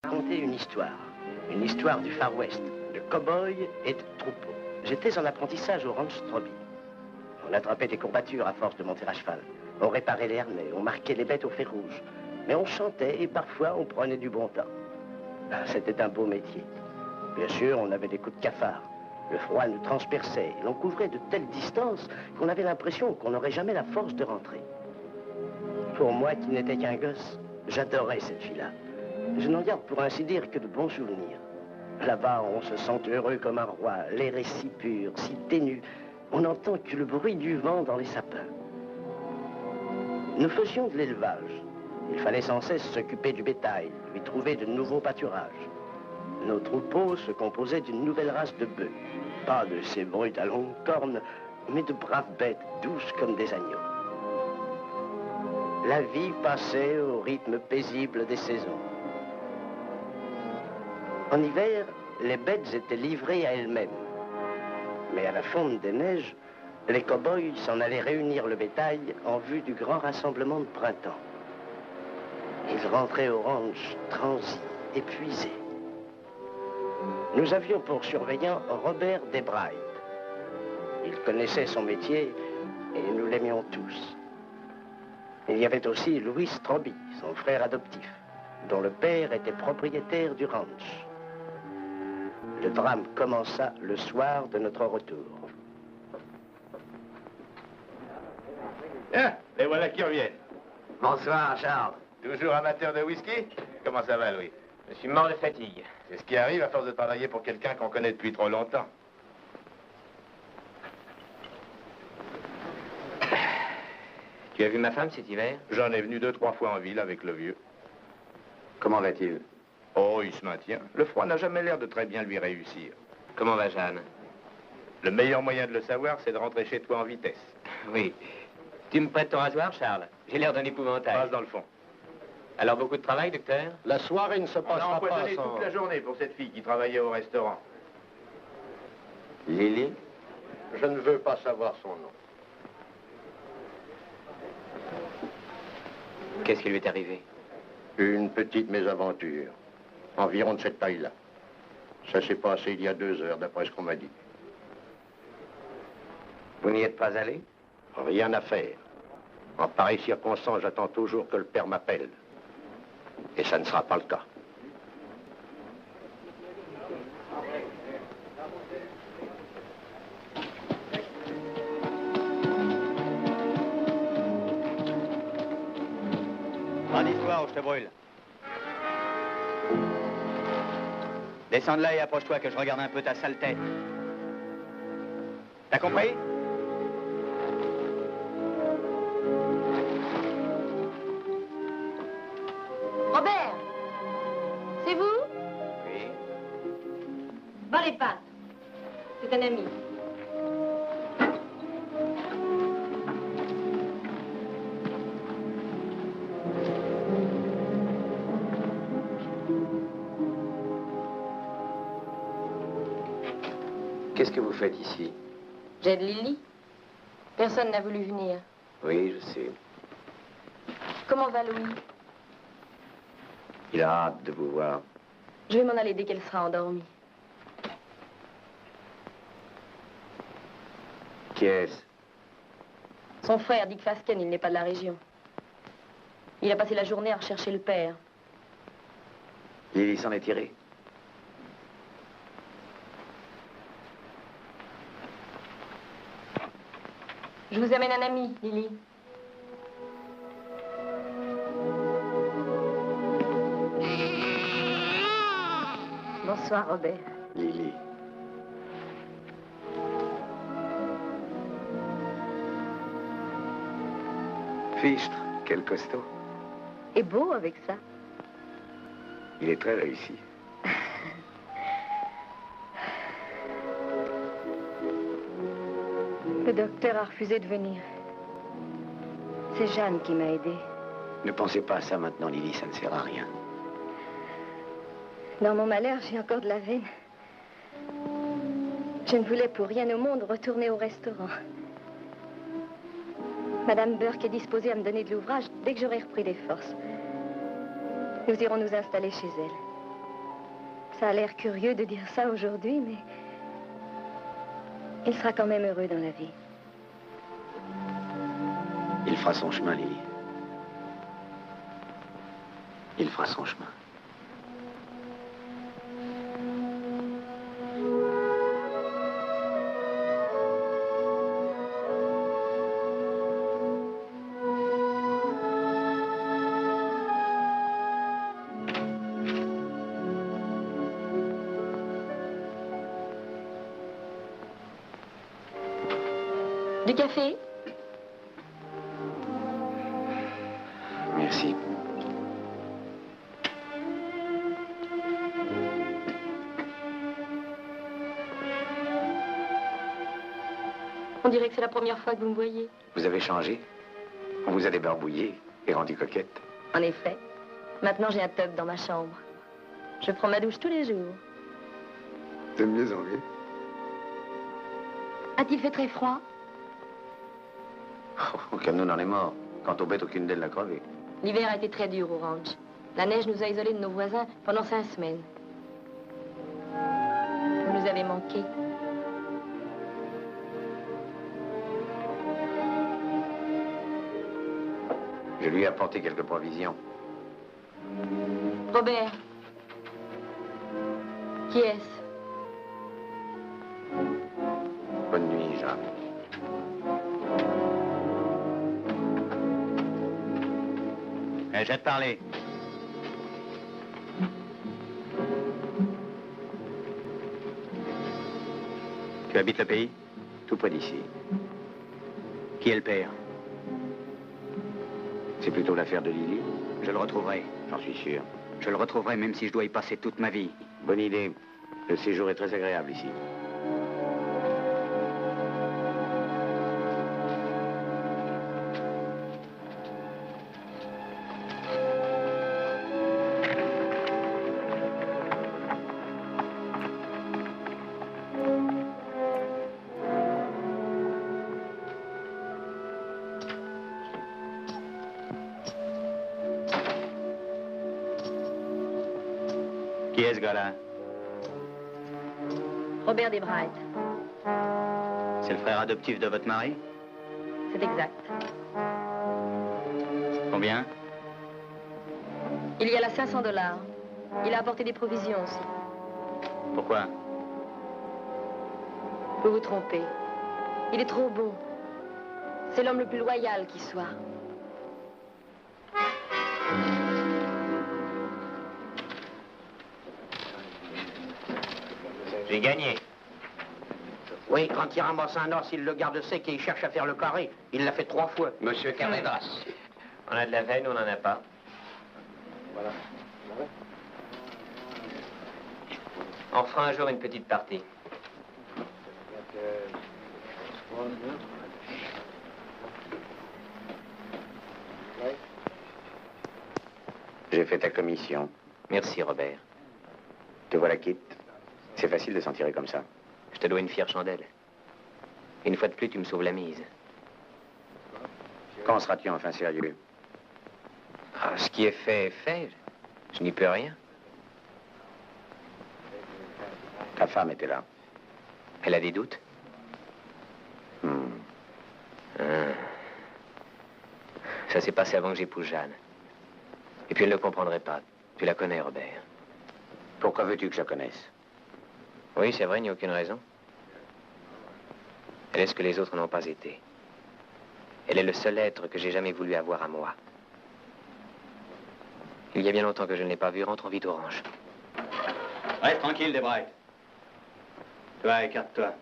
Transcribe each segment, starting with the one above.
Raconter une histoire du Far West, de cow-boys et de troupeaux. J'étais en apprentissage au ranch Stroby. On attrapait des courbatures à force de monter à cheval. On réparait les harnais, on marquait les bêtes au fer rouge. Mais on chantait et parfois on prenait du bon temps. C'était un beau métier. Bien sûr, on avait des coups de cafard. Le froid nous transperçait et l'on couvrait de telles distances qu'on avait l'impression qu'on n'aurait jamais la force de rentrer. Pour moi, qui n'étais qu'un gosse, j'adorais cette vie-là. Je n'en garde pour ainsi dire que de bons souvenirs. Là-bas, on se sent heureux comme un roi. L'air est si pur, si ténu. On n'entend que le bruit du vent dans les sapins. Nous faisions de l'élevage. Il fallait sans cesse s'occuper du bétail, lui trouver de nouveaux pâturages. Nos troupeaux se composaient d'une nouvelle race de bœufs. Pas de ces brutes à longues cornes, mais de braves bêtes douces comme des agneaux. La vie passait au rythme paisible des saisons. En hiver, les bêtes étaient livrées à elles-mêmes. Mais à la fonte des neiges, les cow-boys s'en allaient réunir le bétail en vue du grand rassemblement de printemps. Ils rentraient au ranch, transis, épuisés. Nous avions pour surveillant Robert Desbride. Il connaissait son métier et nous l'aimions tous. Il y avait aussi Louis Stroby, son frère adoptif, dont le père était propriétaire du ranch. Le drame commença le soir de notre retour. Tiens, les voilà qui reviennent. Bonsoir, Charles. Toujours amateur de whisky? Comment ça va, Louis? Je suis mort de fatigue. C'est ce qui arrive à force de travailler pour quelqu'un qu'on connaît depuis trop longtemps. Tu as vu ma femme cet hiver? J'en ai venu 2-3 fois en ville avec le vieux. Comment va-t-il? Oh, il se maintient. Le froid n'a jamais l'air de très bien lui réussir. Comment va Jeanne? Le meilleur moyen de le savoir, c'est de rentrer chez toi en vitesse. Oui. Tu me prêtes ton rasoir, Charles? J'ai l'air d'un épouvantail. Passe dans le fond. Alors, beaucoup de travail, docteur? La soirée ne se On a passera pas empoisonné sans... toute la journée pour cette fille qui travaillait au restaurant. Lily? Je ne veux pas savoir son nom. Qu'est-ce qui lui est arrivé? Une petite mésaventure. Environ de cette taille-là. Ça s'est passé il y a 2 heures, d'après ce qu'on m'a dit. Vous n'y êtes pas allé? Rien à faire. En pareille circonstance, j'attends toujours que le père m'appelle. Et ça ne sera pas le cas. Grande histoire ou je te brûle. Descends de là et approche-toi que je regarde un peu ta sale tête. T'as compris? Robert, c'est vous? Oui. Bas les pattes. C'est un ami. Qu'est-ce que vous faites ici? J'aide Lily. Personne n'a voulu venir. Oui, je sais. Comment va Louis? Il a hâte de vous voir. Je vais m'en aller dès qu'elle sera endormie. Qui est-ce? Son frère, Dick Fasken, il n'est pas de la région. Il a passé la journée à rechercher le père. Lily s'en est tirée. Je vous amène un ami, Lily. Bonsoir, Robert. Lily. Fichtre, quel costaud. Et beau avec ça. Il est très réussi. Le docteur a refusé de venir. C'est Jeanne qui m'a aidée. Ne pensez pas à ça maintenant, Lily, ça ne sert à rien. Dans mon malheur, j'ai encore de la veine. Je ne voulais pour rien au monde retourner au restaurant. Madame Burke est disposée à me donner de l'ouvrage dès que j'aurai repris des forces. Nous irons nous installer chez elle. Ça a l'air curieux de dire ça aujourd'hui, mais il sera quand même heureux dans la vie. Il fera son chemin, Lily. Il fera son chemin. Du café? Merci. On dirait que c'est la première fois que vous me voyez. Vous avez changé. On vous a débarbouillé et rendu coquette. En effet. Maintenant, j'ai un tub dans ma chambre. Je prends ma douche tous les jours. De mieux en mieux. A-t-il fait très froid? Oh, comme nous, on en est mort. Quant aux bêtes, aucune d'elles n'a crevé. L'hiver a été très dur au ranch. La neige nous a isolés de nos voisins pendant 5 semaines. Vous nous avez manqué. Je lui ai apporté quelques provisions. Robert. Qui est-ce? Bonne nuit, Jean. Je vais te parler. Tu habites le pays? Tout près d'ici. Qui est le père? C'est plutôt l'affaire de Lily. Je le retrouverai. J'en suis sûr. Je le retrouverai même si je dois y passer toute ma vie. Bonne idée. Le séjour est très agréable ici. Qui est ce gars-là? Robert Desbright. C'est le frère adoptif de votre mari? C'est exact. Combien? Il y a là $500. Il a apporté des provisions aussi. Pourquoi? Vous vous trompez. Il est trop bon. C'est l'homme le plus loyal qui soit. J'ai gagné. Oui, quand il ramasse un os, il le garde sec et il cherche à faire le carré. Il l'a fait 3 fois. Monsieur Carreras. On a de la veine ou on n'en a pas? Voilà. On fera un jour une petite partie. J'ai fait ta commission. Merci, Robert. Te voilà quitte. C'est facile de s'en tirer comme ça. Je te dois une fière chandelle. Une fois de plus, tu me sauves la mise. Quand seras-tu enfin sérieux? Ah, ce qui est fait est fait. Je n'y peux rien. Ta femme était là. Elle a des doutes? Ça s'est passé avant que j'épouse Jeanne. Et puis elle ne comprendrait pas. Tu la connais, Robert. Pourquoi veux-tu que je la connaisse? Oui, c'est vrai, il n'y a aucune raison. Elle est ce que les autres n'ont pas été. Elle est le seul être que j'ai jamais voulu avoir à moi. Il y a bien longtemps que je ne l'ai pas vue. Rentrons vite au ranch. Reste tranquille, Desbright. Toi, écarte-toi.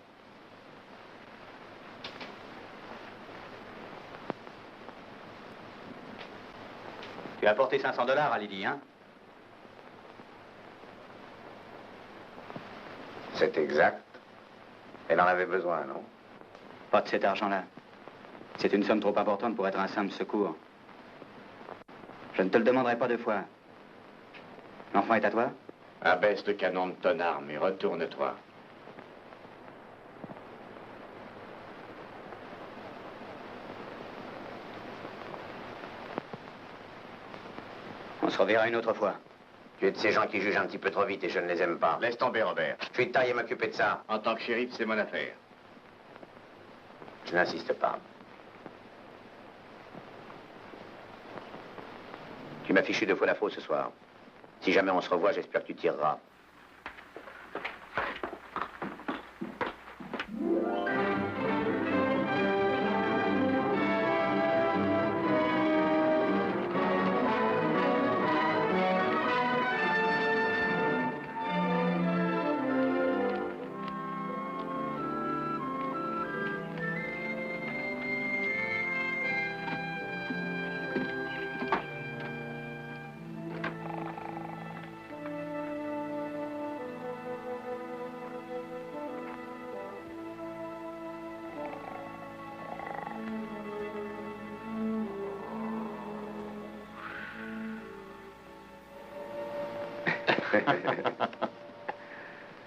Tu as apporté $500 à Lily, hein? C'est exact. Elle en avait besoin, non? Pas de cet argent-là. C'est une somme trop importante pour être un simple secours. Je ne te le demanderai pas 2 fois. L'enfant est à toi? Abaisse le canon de ton arme et retourne-toi. On se reverra une autre fois. Tu es de ces gens qui jugent un petit peu trop vite et je ne les aime pas. Laisse tomber, Robert. Je suis de taille à m'occuper de ça. En tant que shérif, c'est mon affaire. Je n'insiste pas. Tu m'as fichu 2 fois la faute ce soir. Si jamais on se revoit, j'espère que tu tireras.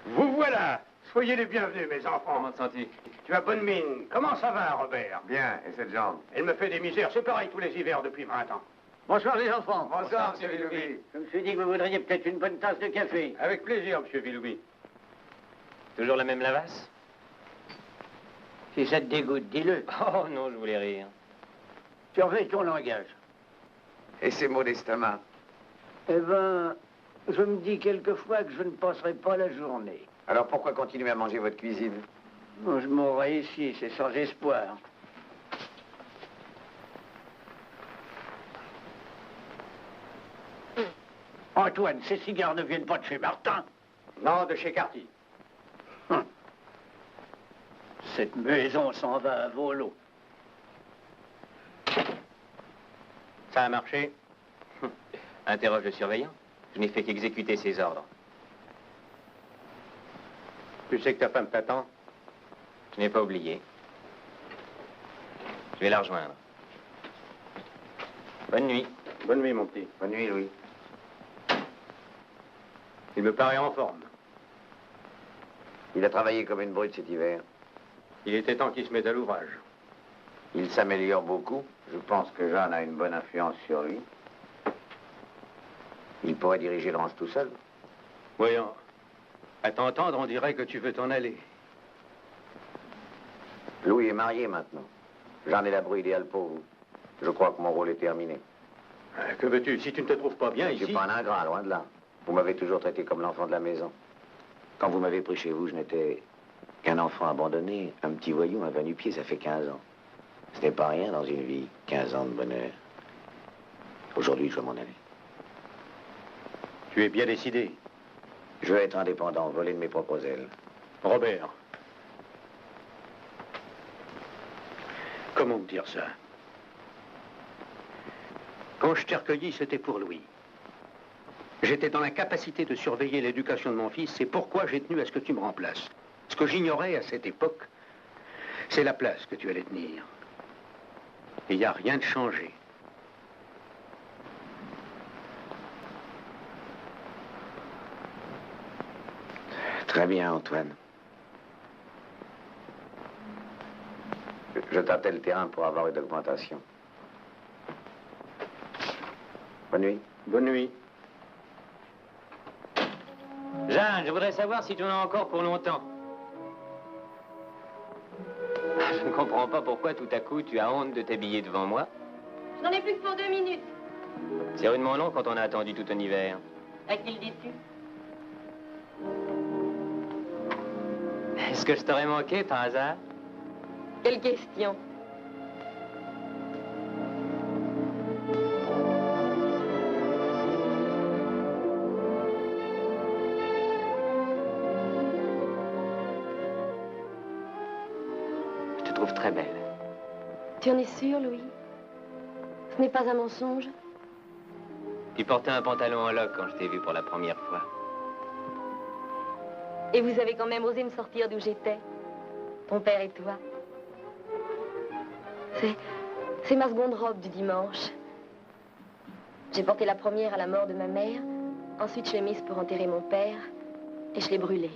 Vous voilà. Soyez les bienvenus, mes enfants. Comment te sens-tu? Tu as bonne mine. Comment ça va, Robert? Bien, et cette jambe? Elle me fait des misères. C'est pareil tous les hivers depuis 20 ans. Bonsoir les enfants. Bonsoir, monsieur Villoubi. Je me suis dit que vous voudriez peut-être une bonne tasse de café. Avec plaisir, monsieur Villoubi. Toujours la même lavasse? Si ça te dégoûte, dis-le. Oh non, je voulais rire. Surveille ton langage. Et ces mots d'estomac? Eh ben, je me dis quelquefois que je ne passerai pas la journée. Alors pourquoi continuer à manger votre cuisine? Bon, je mourrai ici, c'est sans espoir. Antoine, ces cigares ne viennent pas de chez Martin. Non, de chez Carty. Cette maison s'en va à volo. Ça a marché? Interroge le surveillant. Je n'ai fait qu'exécuter ses ordres. Tu sais que ta femme t'attend? Je n'ai pas oublié. Je vais la rejoindre. Bonne nuit. Bonne nuit, mon petit. Bonne nuit, Louis. Il me paraît en forme. Il a travaillé comme une brute cet hiver. Il était temps qu'il se mette à l'ouvrage. Il s'améliore beaucoup. Je pense que Jeanne a une bonne influence sur lui. Il pourrait diriger le ranch tout seul. Voyons. À t'entendre, on dirait que tu veux t'en aller. Louis est marié maintenant. Jeanne est la bru idéale pour vous. Je crois que mon rôle est terminé. Que veux-tu? Si tu ne te trouves pas bien Je ici... ne suis pas un ingrat, loin de là. Vous m'avez toujours traité comme l'enfant de la maison. Quand vous m'avez pris chez vous, je n'étais qu'un enfant abandonné, un petit voyou, un va-nu-pied, ça fait 15 ans. Ce n'est pas rien dans une vie, 15 ans de bonheur. Aujourd'hui, je dois m'en aller. Tu es bien décidé. Je veux être indépendant, voler de mes propres ailes. Robert. Comment me dire ça? Quand je t'ai recueilli, c'était pour Louis. J'étais dans l'incapacité de surveiller l'éducation de mon fils, c'est pourquoi j'ai tenu à ce que tu me remplaces. Ce que j'ignorais à cette époque, c'est la place que tu allais tenir. Et il n'y a rien de changé. Très bien, Antoine. Je tâtais le terrain pour avoir une augmentation. Bonne nuit. Bonne nuit. Jeanne, je voudrais savoir si tu en as encore pour longtemps. Je ne comprends pas pourquoi tout à coup tu as honte de t'habiller devant moi. Je n'en ai plus que pour 2 minutes. C'est rudement long quand on a attendu tout un hiver. À qui le dis-tu? Est-ce que je t'aurais manqué par hasard? Quelle question? Je te trouve très belle. Tu en es sûr, Louis? Ce n'est pas un mensonge? Tu portais un pantalon en loques quand je t'ai vu pour la première fois. Et vous avez quand même osé me sortir d'où j'étais, ton père et toi. C'est ma seconde robe du dimanche. J'ai porté la première à la mort de ma mère, ensuite je l'ai mise pour enterrer mon père, et je l'ai brûlée.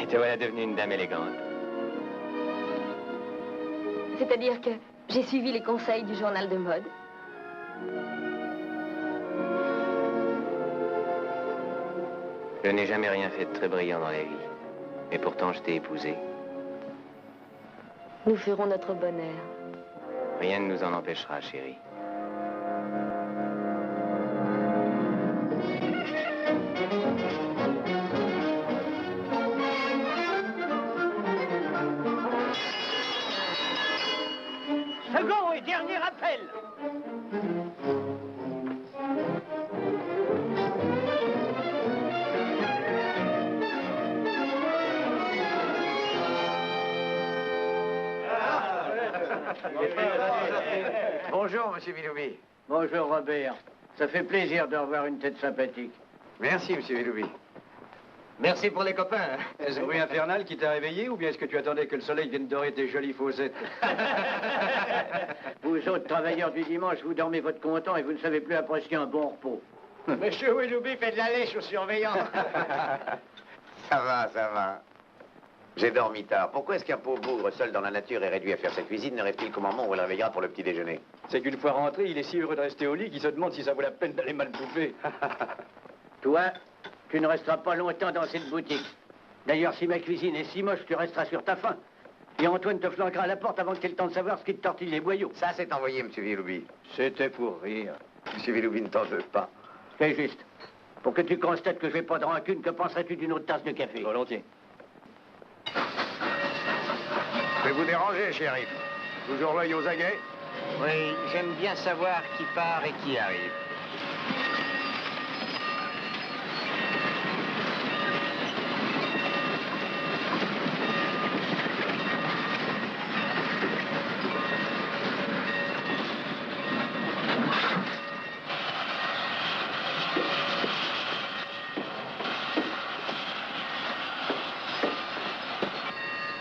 Te voilà devenue une dame élégante. C'est-à-dire que j'ai suivi les conseils du journal de mode. Je n'ai jamais rien fait de très brillant dans la vie. Et pourtant, je t'ai épousé. Nous ferons notre bonheur. Rien ne nous en empêchera, chérie. Second et dernier appel. Bonjour, monsieur Willoughby. Bonjour, Robert. Ça fait plaisir de revoir une tête sympathique. Merci, monsieur Willoughby. Merci pour les copains. Est-ce le bruit infernal qui t'a réveillé ou bien est-ce que tu attendais que le soleil vienne dorer tes jolies fossettes? Vous autres travailleurs du dimanche, vous dormez votre content et vous ne savez plus apprécier un bon repos. Monsieur Willoughby fait de la lèche aux surveillants. Ça va. J'ai dormi tard. Pourquoi est-ce qu'un pauvre bougre seul dans la nature est réduit à faire sa cuisine ne reste-t-il qu'au moment où elle réveillera pour le petit déjeuner? C'est qu'une fois rentré, il est si heureux de rester au lit qu'il se demande si ça vaut la peine d'aller mal bouffer. Toi, tu ne resteras pas longtemps dans cette boutique. D'ailleurs, si ma cuisine est si moche, tu resteras sur ta faim. Et Antoine te flanquera à la porte avant que tu aies le temps de savoir ce qui te tortille les boyaux. Ça, c'est envoyé, monsieur Willoughby. C'était pour rire. Monsieur Willoughby ne t'en veut pas. C'est juste. Pour que tu constates que je n'ai pas de rancune, que penserais-tu d'une autre tasse de café? Volontiers. Je vais vous déranger, shérif. Toujours l'œil aux aguets? Oui, j'aime bien savoir qui part et qui arrive.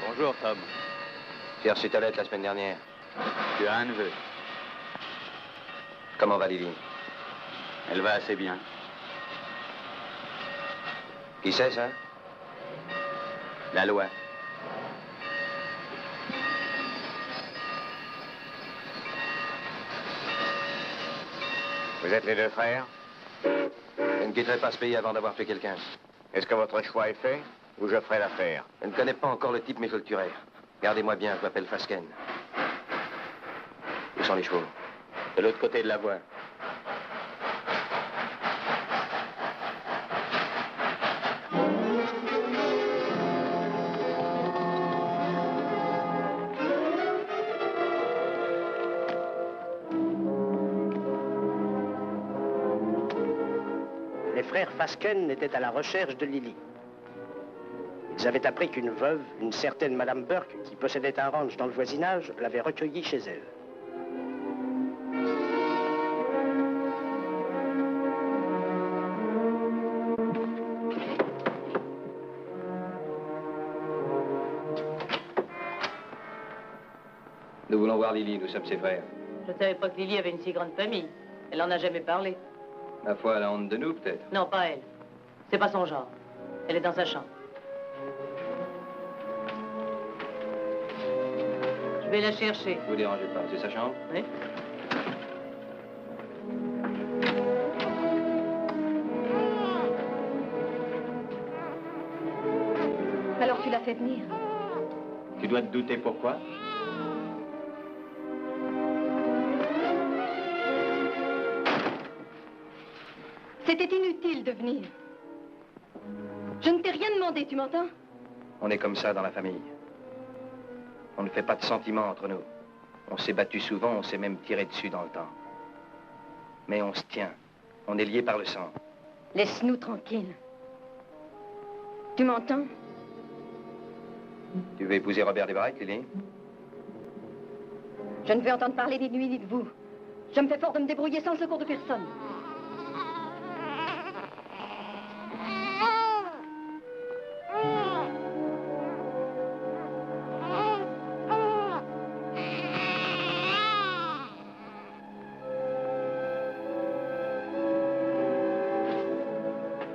Bonjour, Tom. J'ai reçu ta lettre la semaine dernière. Tu as un neveu. Comment va Lily? Elle va assez bien. Qui c'est, ça? La loi. Vous êtes les deux frères? Je ne quitterai pas ce pays avant d'avoir tué quelqu'un. Est-ce que votre choix est fait ou je ferai l'affaire? Je ne connais pas encore le type, mais je le tuerai. Gardez-moi bien, je m'appelle Fasken. Où sont les chevaux? De l'autre côté de la voie. Les frères Fasken étaient à la recherche de Lily. Ils avaient appris qu'une veuve, une certaine Madame Burke, qui possédait un ranch dans le voisinage, l'avait recueillie chez elle. Nous voulons voir Lily, nous sommes ses frères. Je ne savais pas que Lily avait une si grande famille. Elle n'en a jamais parlé. Ma foi, elle a honte de nous, peut-être. Non, pas elle. C'est pas son genre. Elle est dans sa chambre. Je vais la chercher. Vous dérangez pas, c'est sa chambre? Oui. Alors tu l'as fait venir. Tu dois te douter pourquoi? C'était inutile de venir. Je ne t'ai rien demandé, tu m'entends? On est comme ça dans la famille. On ne fait pas de sentiments entre nous. On s'est battu souvent, on s'est même tiré dessus dans le temps. Mais on se tient. On est liés par le sang. Laisse-nous tranquilles. Tu m'entends? Tu veux épouser Robert Desbright, Lily? Je ne veux entendre parler ni de lui ni de vous. Je me fais fort de me débrouiller sans le secours de personne.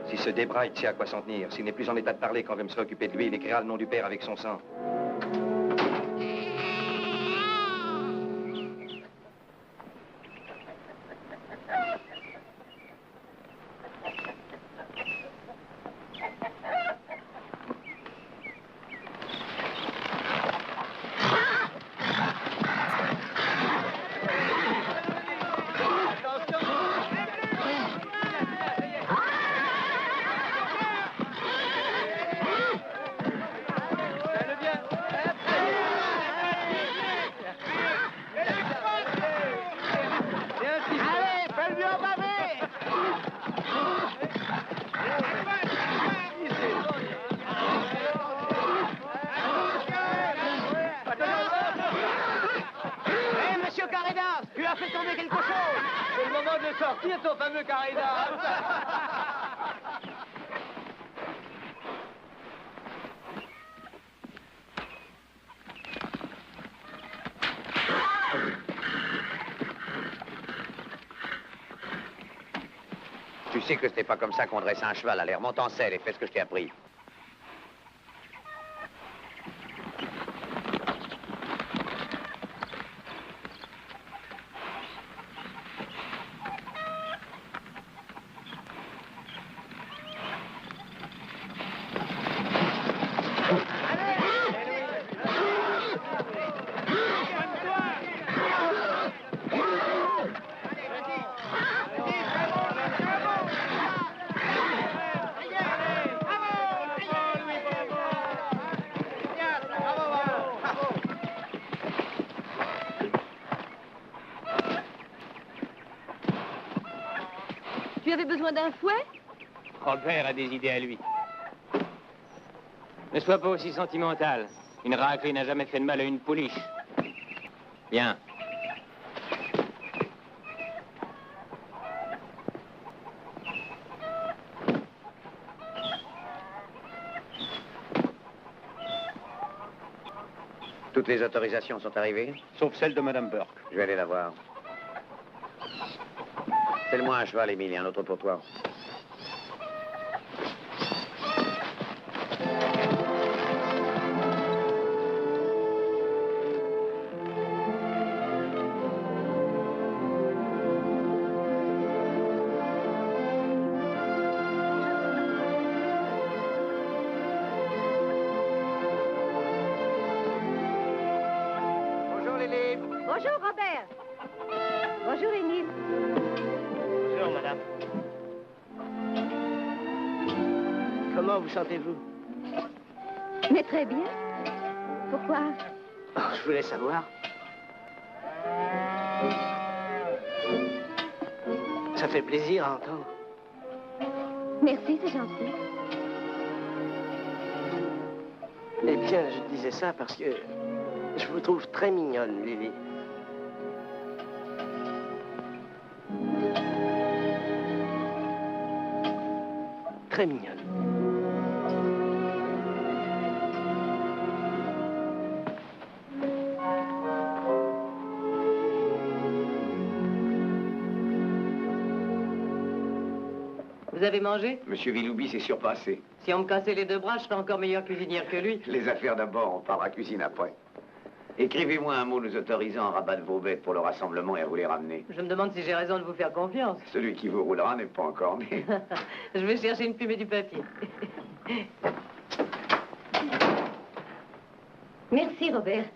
Si ce Desbright sait à quoi s'en tenir, s'il n'est plus en état de parler quand on va me se occuper de lui, il écrira le nom du père avec son sang. Tire ton fameux carré-d'as. Tu sais que c'était pas comme ça qu'on dresse un cheval. Allez, remonte en selle et fais ce que je t'ai appris. Tu avais besoin d'un fouet? Robert a des idées à lui. Ne sois pas aussi sentimental. Une raclée n'a jamais fait de mal à une pouliche. Viens. Toutes les autorisations sont arrivées? Sauf celle de Madame Burke. Je vais aller la voir. Fais-le-moi un cheval, Émile, et un autre pour toi. Bonjour, Lily. Bonjour, Robert. Bonjour, Émile. Bonjour, madame. Comment vous sentez-vous? Mais très bien. Pourquoi? Oh, je voulais savoir. Ça fait plaisir à entendre. Merci, c'est gentil. Eh bien, je disais ça parce que je vous trouve très mignonne, Lily. Très mignonne. Vous avez mangé? Monsieur Villoubi s'est surpassé. Si on me cassait les deux bras, je serais encore meilleure cuisinière que lui. Les affaires d'abord, on part à cuisine après. Écrivez-moi un mot nous autorisant à rabattre vos bêtes pour le rassemblement et à vous les ramener. Je me demande si j'ai raison de vous faire confiance. Celui qui vous roulera n'est pas encore né. Je vais chercher une plume et du papier. Merci, Robert.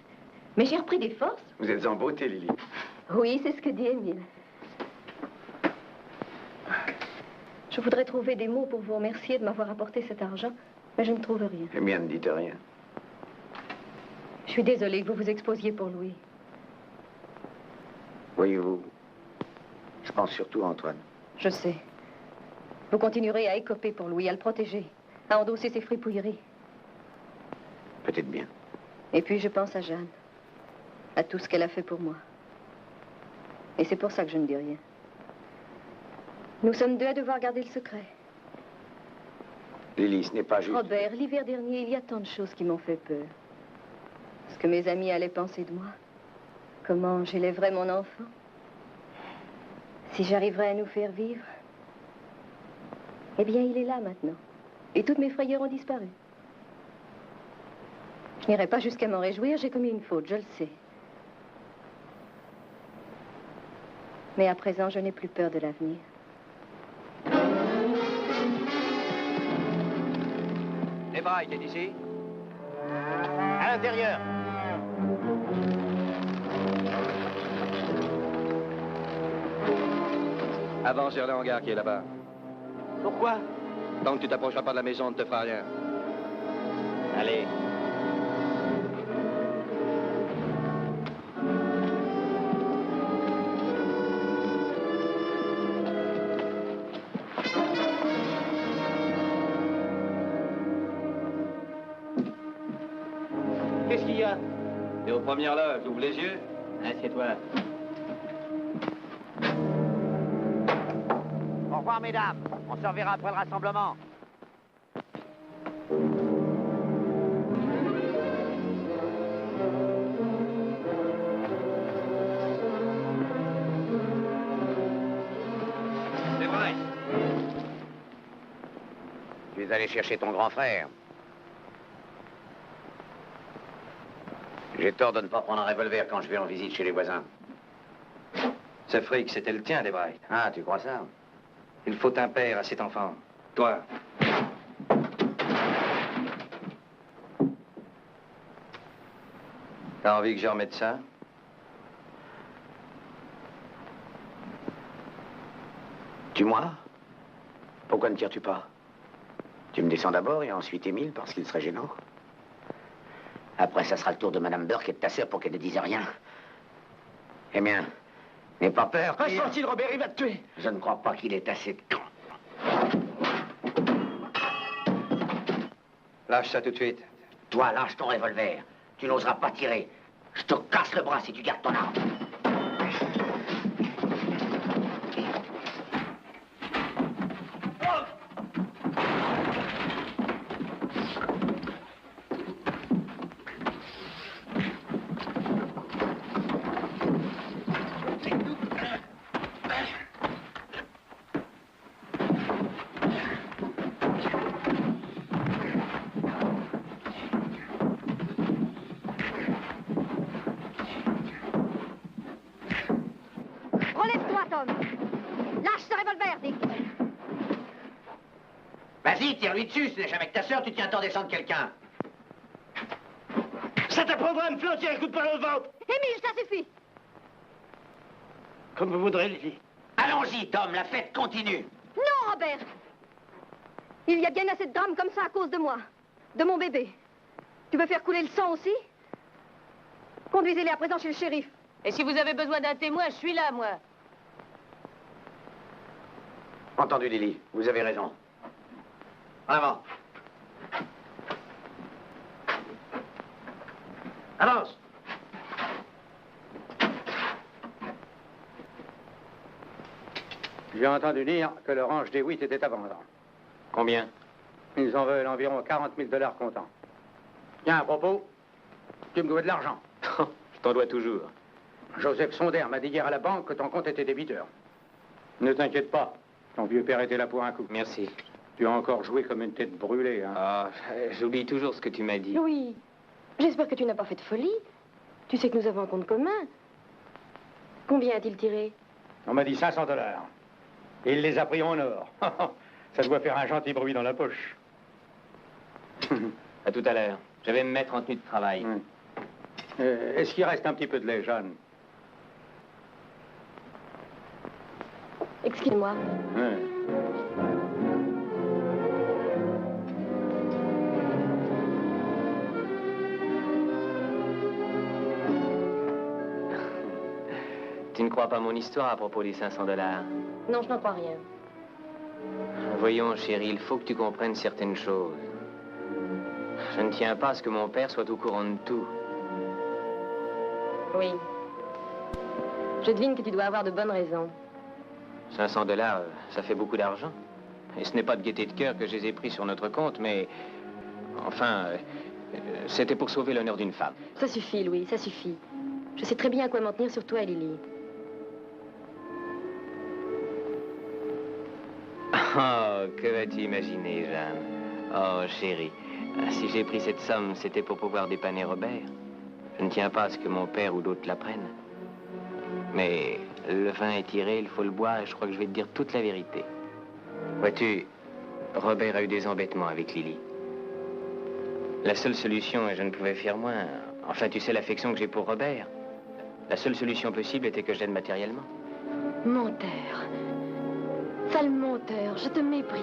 Mais j'ai repris des forces. Vous êtes en beauté, Lily. Oui, c'est ce que dit Émile. Je voudrais trouver des mots pour vous remercier de m'avoir apporté cet argent, mais je ne trouve rien. Eh bien, ne dites rien. Je suis désolée que vous vous exposiez pour Louis. Voyez-vous, je pense surtout à Antoine. Je sais. Vous continuerez à écoper pour Louis, à le protéger, à endosser ses fripouilleries. Peut-être bien. Et puis je pense à Jeanne, à tout ce qu'elle a fait pour moi. Et c'est pour ça que je ne dis rien. Nous sommes deux à devoir garder le secret. Lily, ce n'est pas juste... Robert, l'hiver dernier, il y a tant de choses qui m'ont fait peur. Ce que mes amis allaient penser de moi. Comment j'élèverais mon enfant. Si j'arriverais à nous faire vivre. Eh bien, il est là maintenant. Et toutes mes frayeurs ont disparu. Je n'irai pas jusqu'à m'en réjouir, j'ai commis une faute, je le sais. Mais à présent, je n'ai plus peur de l'avenir. Les brailles, est ici? À l'intérieur. Avance vers le hangar qui est là-bas. Pourquoi? Tant que tu t'approcheras pas de la maison, on ne te fera rien. Allez. Qu'est-ce qu'il y a? T'es aux premières loges, ouvre les yeux. Assieds-toi. revoir, mesdames. On se reverra après le rassemblement. Tu es allé chercher ton grand frère. J'ai tort de ne pas prendre un revolver quand je vais en visite chez les voisins. Ce fric, c'était le tien, Desbright. Ah, tu crois ça? Il faut un père à cet enfant. Toi. T'as envie que je remette ça? Tue-moi? Pourquoi ne tires-tu pas? Tu me descends d'abord et ensuite Émile parce qu'il serait gênant. Après, ça sera le tour de Madame Burke et de ta sœur pour qu'elle ne dise rien. Eh bien, n'aie pas peur. Reste tranquille, Robert, il va te tuer. Je ne crois pas qu'il ait assez de temps. Lâche ça tout de suite. Toi, lâche ton revolver. Tu n'oseras pas tirer. Je te casse le bras si tu gardes ton arme. Relève-toi, Tom. Lâche ce revolver, Dick. Vas-y, tire-lui dessus. Ce n'est jamais que ta sœur, tu tiens tant descendre quelqu'un. Ça t'apprendra à me flanquer un coup de poing au ventre. Émile, ça suffit. Comme vous voudrez, Lily. Allons-y, Tom, la fête continue. Non, Robert. Il y a bien assez de drames comme ça à cause de moi. De mon bébé. Tu veux faire couler le sang aussi? Conduisez-les à présent chez le shérif. Et si vous avez besoin d'un témoin, je suis là, moi. Entendu, Lily. Vous avez raison. En avant. Avance. J'ai entendu dire que le ranch des Witt était à vendre. Combien? Ils en veulent environ 40 000 $ comptant. Tiens, à propos, tu me dois de l'argent. Je t'en dois toujours. Joseph Sonder m'a dit hier à la banque que ton compte était débiteur. Ne t'inquiète pas, ton vieux père était là pour un coup. Merci. Tu as encore joué comme une tête brûlée, hein. Ah, j'oublie toujours ce que tu m'as dit. Louis, j'espère que tu n'as pas fait de folie. Tu sais que nous avons un compte commun. Combien a-t-il tiré? On m'a dit 500 $. Et il les a pris en or. Ça doit faire un gentil bruit dans la poche. À tout à l'heure. Je vais me mettre en tenue de travail. Est-ce qu'il reste un petit peu de lait, Jeanne? Excuse-moi. Tu ne crois pas mon histoire à propos des 500 $? Non, je n'en crois rien. Voyons, chérie, il faut que tu comprennes certaines choses. Je ne tiens pas à ce que mon père soit au courant de tout. Oui. Je devine que tu dois avoir de bonnes raisons. 500 $, ça fait beaucoup d'argent. Et ce n'est pas de gaieté de cœur que je les ai pris sur notre compte, mais... Enfin, c'était pour sauver l'honneur d'une femme. Ça suffit, Louis, ça suffit. Je sais très bien à quoi m'en tenir sur toi et Lily. Oh, que vas-tu imaginer, Jeanne? Oh, chérie, si j'ai pris cette somme, c'était pour pouvoir dépanner Robert. Je ne tiens pas à ce que mon père ou d'autres la prennent. Mais le vin est tiré, il faut le boire, et je crois que je vais te dire toute la vérité. Vois-tu, Robert a eu des embêtements avec Lily. La seule solution, et je ne pouvais faire moins, enfin, tu sais l'affection que j'ai pour Robert. La seule solution possible était que je l'aide matériellement. Menteur. Sale menteur, je te méprise.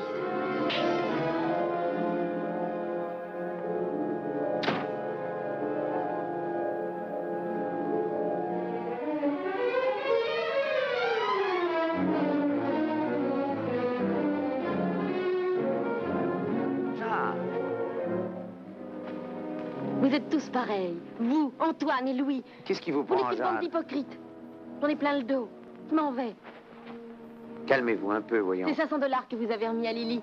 Vous êtes tous pareils. Vous, Antoine et Louis. Qu'est-ce qui vous Vous prend, n'êtes qu'une bande Jeanne? d'hypocrites. J'en ai plein le dos. Je m'en vais. Calmez-vous un peu, voyons. C'est 500 $ que vous avez remis à Lily.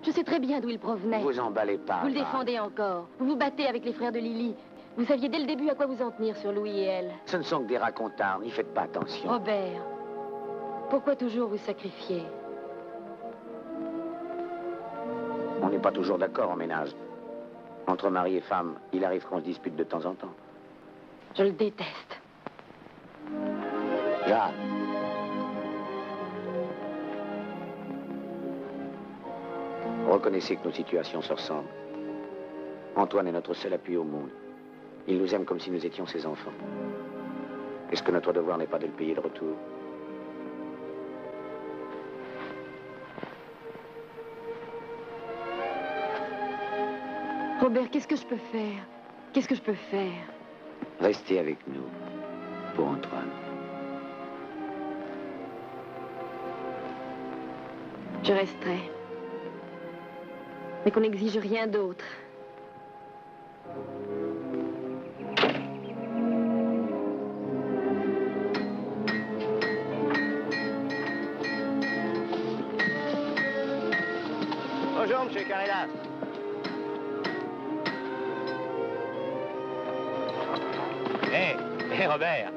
Je sais très bien d'où il provenait. Vous emballez pas. Vous le Jeanne. défendez encore. Vous vous battez avec les frères de Lily. Vous saviez dès le début à quoi vous en tenir sur Louis et elle. Ce ne sont que des racontards, n'y faites pas attention. Robert, pourquoi toujours vous sacrifier? On n'est pas toujours d'accord en ménage. Entre mari et femme, il arrive qu'on se dispute de temps en temps. Je le déteste. Jeanne. Reconnaissez que nos situations se ressemblent. Antoine est notre seul appui au monde. Il nous aime comme si nous étions ses enfants. Est-ce que notre devoir n'est pas de le payer de retour? Robert, qu'est-ce que je peux faire? Qu'est-ce que je peux faire? Restez avec nous, pour Antoine. Je resterai. Mais qu'on n'exige rien d'autre. Bonjour, monsieur Carrella. Hé, Robert.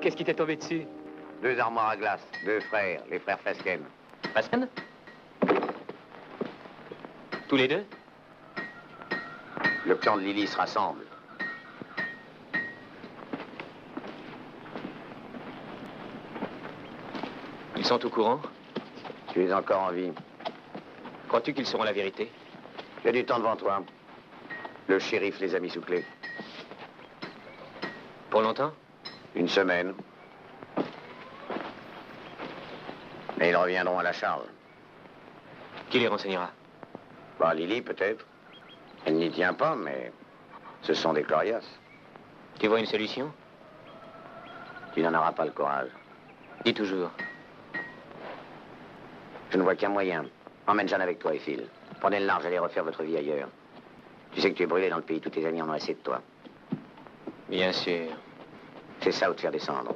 Qu'est-ce qui t'est tombé dessus? 2 armoires à glace, 2 frères, les frères Fasken. Fasken? Tous les deux? Le clan de Lily se rassemble. Ils sont au courant? Tu es encore en vie. Crois-tu qu'ils sauront la vérité? Tu as du temps devant toi. Le shérif les a mis sous clé. Pour longtemps? 1 semaine. Mais ils reviendront à la charge. Qui les renseignera? Bah, Lily, peut-être. Elle n'y tient pas, mais ce sont des coriaces. Tu vois une solution? Tu n'en auras pas le courage. Dis toujours. Je ne vois qu'un moyen. Emmène Jeanne avec toi et file. Prenez le large, allez refaire votre vie ailleurs. Tu sais que tu es brûlé dans le pays, tous tes amis en ont assez de toi. Bien sûr. C'est ça ou te faire descendre.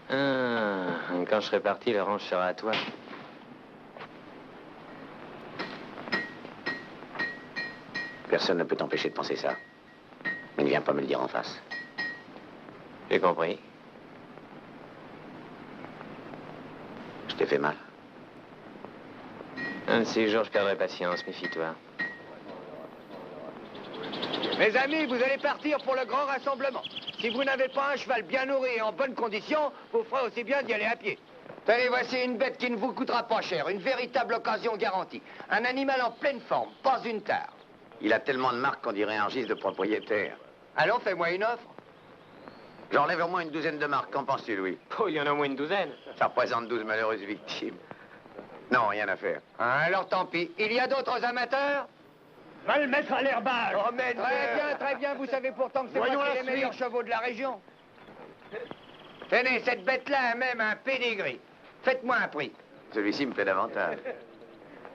Ah, quand je serai parti, le ranch sera à toi. Personne ne peut t'empêcher de penser ça. Mais ne viens pas me le dire en face. J'ai compris. Je t'ai fait mal. Un de ces jours, je perdrai patience, méfie-toi. Mes amis, vous allez partir pour le grand rassemblement. Si vous n'avez pas un cheval bien nourri et en bonne condition, vous ferez aussi bien d'y aller à pied. Tenez, voici une bête qui ne vous coûtera pas cher, une véritable occasion garantie. Un animal en pleine forme, pas une tare. Il a tellement de marques qu'on dirait un registre de propriétaire. Allons, fais-moi une offre. J'enlève au moins une douzaine de marques. Qu'en penses-tu, Louis? Oh, il y en a au moins une douzaine. Ça représente 12 malheureuses victimes. Non, rien à faire. Alors tant pis. Il y a d'autres amateurs? Va le mettre à l'herbage. Oh, mais très bien. Vous savez pourtant que c'est moi qui ai les meilleurs chevaux de la région. Tenez, cette bête-là a même un pédigree. Faites-moi un prix. Celui-ci me plaît davantage.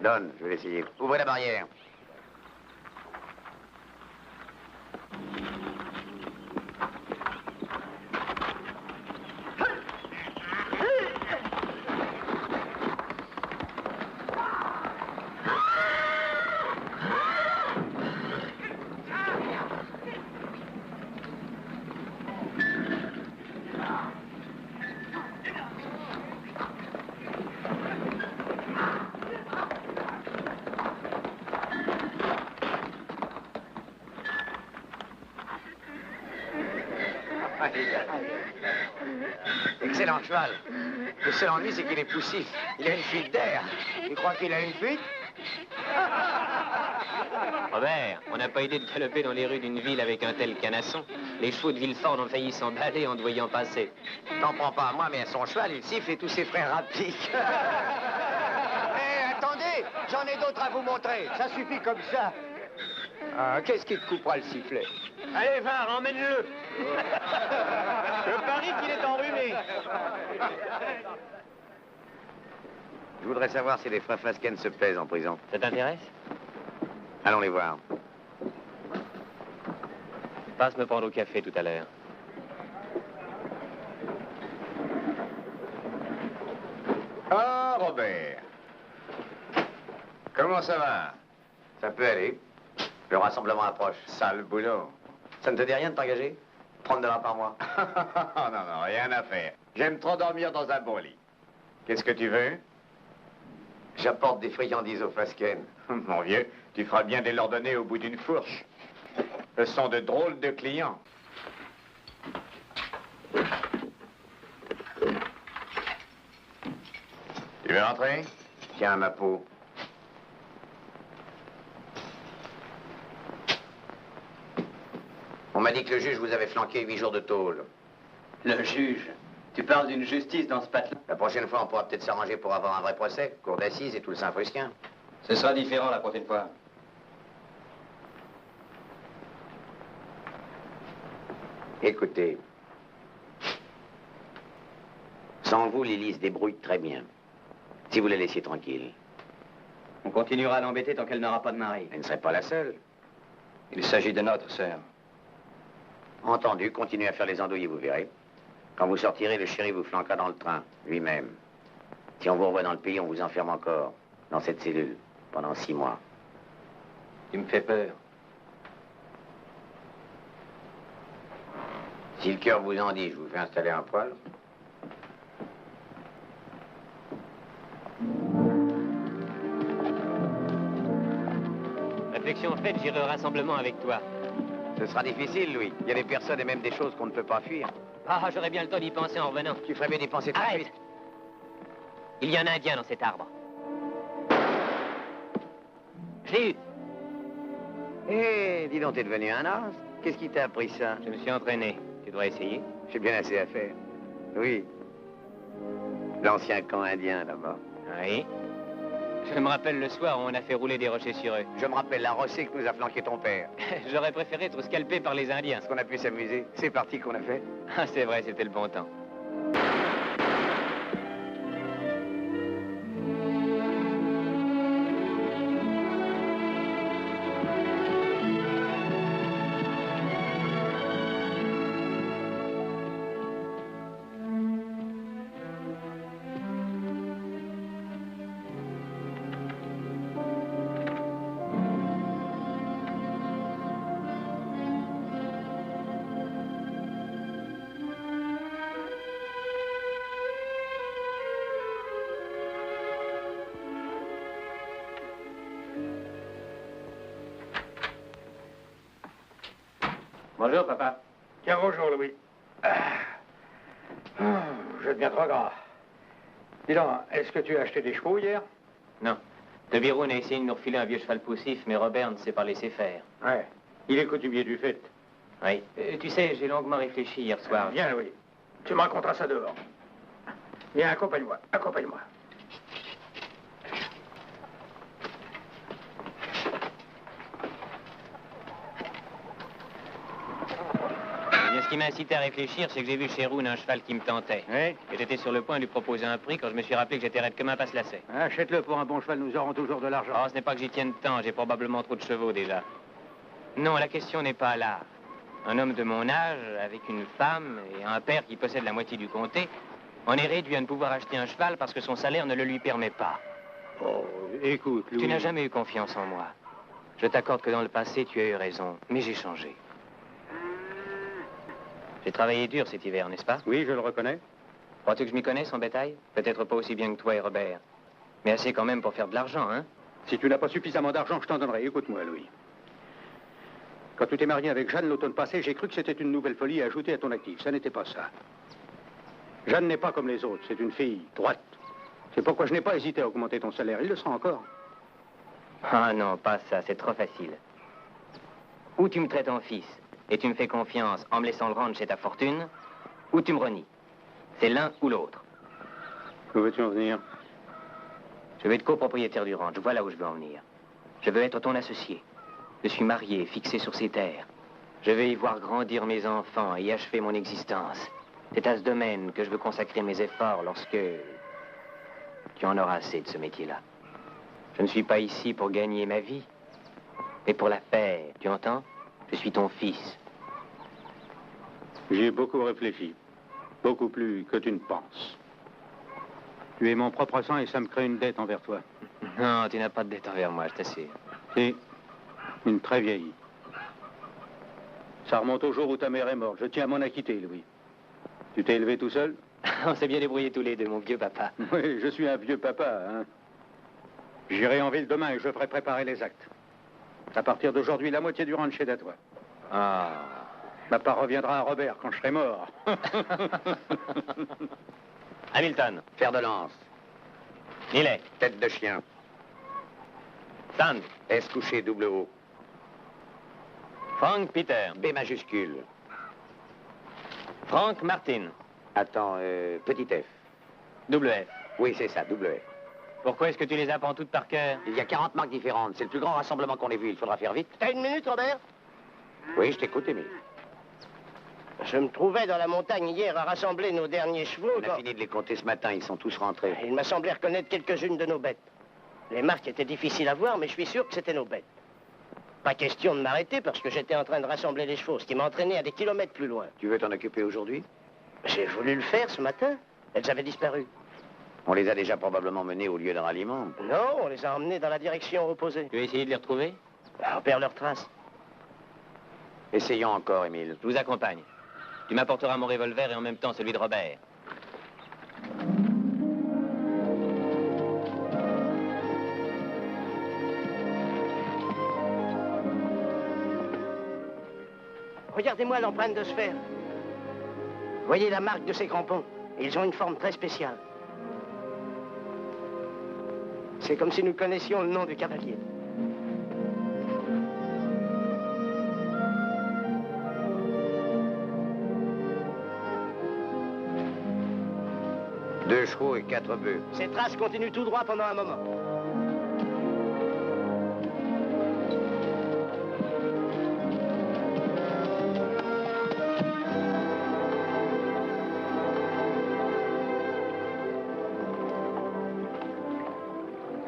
Donne, je vais l'essayer. Ouvrez la barrière. Excellent cheval. Le seul ennui, c'est qu'il est poussif. Il a une fuite d'air. Tu crois qu'il a une fuite? Robert, on n'a pas idée de galoper dans les rues d'une ville avec un tel canasson. Les chevaux de Villefort ont failli s'emballer en te voyant passer. T'en prends pas à moi, mais à son cheval, il siffle et tous ses frères rappiquent. Hé, attendez, j'en ai d'autres à vous montrer. Ça suffit comme ça. Ah, qu'est-ce qui te coupera le sifflet? Allez, va, emmène-le. Je parie qu'il est enrhumé. Je voudrais savoir si les frères Fasken se plaisent en prison. Ça t'intéresse? Allons les voir. Passe me prendre au café tout à l'heure. Ah, Robert. Comment ça va? Ça peut aller. Le rassemblement approche. Sale boulot. Ça ne te dit rien de t'engager? 30 $ par mois. Non, non, rien à faire. J'aime trop dormir dans un bon lit. Qu'est-ce que tu veux? J'apporte des friandises au Fasken. Mon vieux, tu feras bien de leur donner au bout d'une fourche. Ce sont de drôles de clients. Tu veux entrer? Tiens, ma peau. On m'a dit que le juge vous avait flanqué 8 jours de tôle. Le juge? Tu parles d'une justice dans ce patelin? La prochaine fois, on pourra peut-être s'arranger pour avoir un vrai procès, cour d'assises et tout le Saint-Frisquin. Ce sera différent la prochaine fois. Écoutez. Sans vous, Lily se débrouille très bien. Si vous la laissiez tranquille. On continuera à l'embêter tant qu'elle n'aura pas de mari. Elle ne serait pas la seule. Il s'agit de notre sœur. Entendu, continuez à faire les andouilles, vous verrez. Quand vous sortirez, le chéri vous flanquera dans le train, lui-même. Si on vous revoit dans le pays, on vous enferme encore, dans cette cellule, pendant 6 mois. Tu me fais peur. Si le cœur vous en dit, je vous fais installer un poêle. Réflexion faite, j'irai au rassemblement avec toi. Ce sera difficile, Louis. Il y a des personnes et même des choses qu'on ne peut pas fuir. Ah, j'aurais bien le temps d'y penser en revenant. Tu ferais bien d'y penser tout de Arrête! suite. Il y a un Indien dans cet arbre. Je l'ai eu. Eh, dis donc, t'es devenu un as. Qu'est-ce qui t'a appris ça? Je me suis entraîné. Tu devrais essayer. J'ai bien assez à faire. Oui. L'ancien camp indien, là-bas. Oui. Je me rappelle le soir où on a fait rouler des rochers sur eux. Je me rappelle la rossée que nous a flanqué ton père. J'aurais préféré être scalpé par les Indiens. Est-ce qu'on a pu s'amuser? C'est parti qu'on a fait. Ah, c'est vrai, c'était le bon temps. Bonjour, papa. Tiens, bonjour, Louis. Je deviens trop gras. Dis donc, est-ce que tu as acheté des chevaux hier? Non. De Biroun a essayé de nous refiler un vieux cheval poussif, mais Robert ne s'est pas laissé faire. Ouais. Il est coutumier du fait. Oui. Tu sais, j'ai longuement réfléchi hier soir. Viens, Louis. Tu me raconteras ça dehors. Viens, accompagne-moi. Accompagne-moi. Ce qui m'a incité à réfléchir, c'est que j'ai vu chez Roun un cheval qui me tentait. Oui. Et j'étais sur le point de lui proposer un prix quand je me suis rappelé que j'étais raide comme un passe-lacet. Achète-le pour un bon cheval, nous aurons toujours de l'argent. Oh, ce n'est pas que j'y tienne tant, j'ai probablement trop de chevaux déjà. Non, la question n'est pas là. Un homme de mon âge, avec une femme et un père qui possède la moitié du comté, on est réduit à ne pouvoir acheter un cheval parce que son salaire ne le lui permet pas. Oh, écoute, Louis. Tu n'as jamais eu confiance en moi. Je t'accorde que dans le passé, tu as eu raison, mais j'ai changé. J'ai travaillé dur cet hiver, n'est-ce pas? Oui, je le reconnais. Crois-tu que je m'y connais, son bétail? Peut-être pas aussi bien que toi et Robert. Mais assez quand même pour faire de l'argent, hein? Si tu n'as pas suffisamment d'argent, je t'en donnerai. Écoute-moi, Louis. Quand tu t'es marié avec Jeanne l'automne passé, j'ai cru que c'était une nouvelle folie à ajouter à ton actif. Ça n'était pas ça. Jeanne n'est pas comme les autres. C'est une fille droite. C'est pourquoi je n'ai pas hésité à augmenter ton salaire. Il le sera encore. Ah non, pas ça. C'est trop facile. Ou tu me traites en fils et tu me fais confiance en me laissant le rendre chez ta fortune, ou tu me renies. C'est l'un ou l'autre. Où veux-tu en venir? Je veux être copropriétaire du ranch. Voilà où je veux en venir. Je veux être ton associé. Je suis marié, fixé sur ces terres. Je veux y voir grandir mes enfants et y achever mon existence. C'est à ce domaine que je veux consacrer mes efforts lorsque tu en auras assez de ce métier-là. Je ne suis pas ici pour gagner ma vie, mais pour la faire. Tu entends? Je suis ton fils. J'y ai beaucoup réfléchi. Beaucoup plus que tu ne penses. Tu es mon propre sang et ça me crée une dette envers toi. Non, tu n'as pas de dette envers moi, je t'assure. Si, une très vieille. Ça remonte au jour où ta mère est morte. Je tiens à m'en acquitter, Louis. Tu t'es élevé tout seul? On s'est bien débrouillés tous les deux, mon vieux papa. Oui, je suis un vieux papa, hein. J'irai en ville demain et je ferai préparer les actes. À partir d'aujourd'hui, la moitié du ranch est à toi. Ah. Ma part reviendra à Robert quand je serai mort. Hamilton. Fer de lance. Millet. Tête de chien. Sand. S couché double O. Frank Peter. B majuscule. Frank Martin. Attends, petit F. Double F. Oui, c'est ça, double F. Pourquoi est-ce que tu les apprends toutes par cœur? Il y a 40 marques différentes. C'est le plus grand rassemblement qu'on ait vu. Il faudra faire vite. T'as une minute, Robert? Oui, je t'écoute, Émile. Je me trouvais dans la montagne hier à rassembler nos derniers chevaux. On a fini de les compter ce matin. Ils sont tous rentrés. Il m'a semblé reconnaître quelques-unes de nos bêtes. Les marques étaient difficiles à voir, mais je suis sûr que c'était nos bêtes. Pas question de m'arrêter parce que j'étais en train de rassembler les chevaux, ce qui m'a entraîné à des kilomètres plus loin. Tu veux t'en occuper aujourd'hui? J'ai voulu le faire ce matin. Elles avaient disparu. On les a déjà probablement menés au lieu de ralliement. Non, on les a emmenées dans la direction opposée. Tu veux essayer de les retrouver? On perd leurs traces. Essayons encore, Émile. Je vous accompagne. Tu m'apporteras mon revolver et en même temps celui de Robert. Regardez-moi l'empreinte de sphère. Voyez la marque de ces crampons. Ils ont une forme très spéciale. C'est comme si nous connaissions le nom du cavalier. Deux chevaux et 4 bœufs. Ces traces continuent tout droit pendant un moment.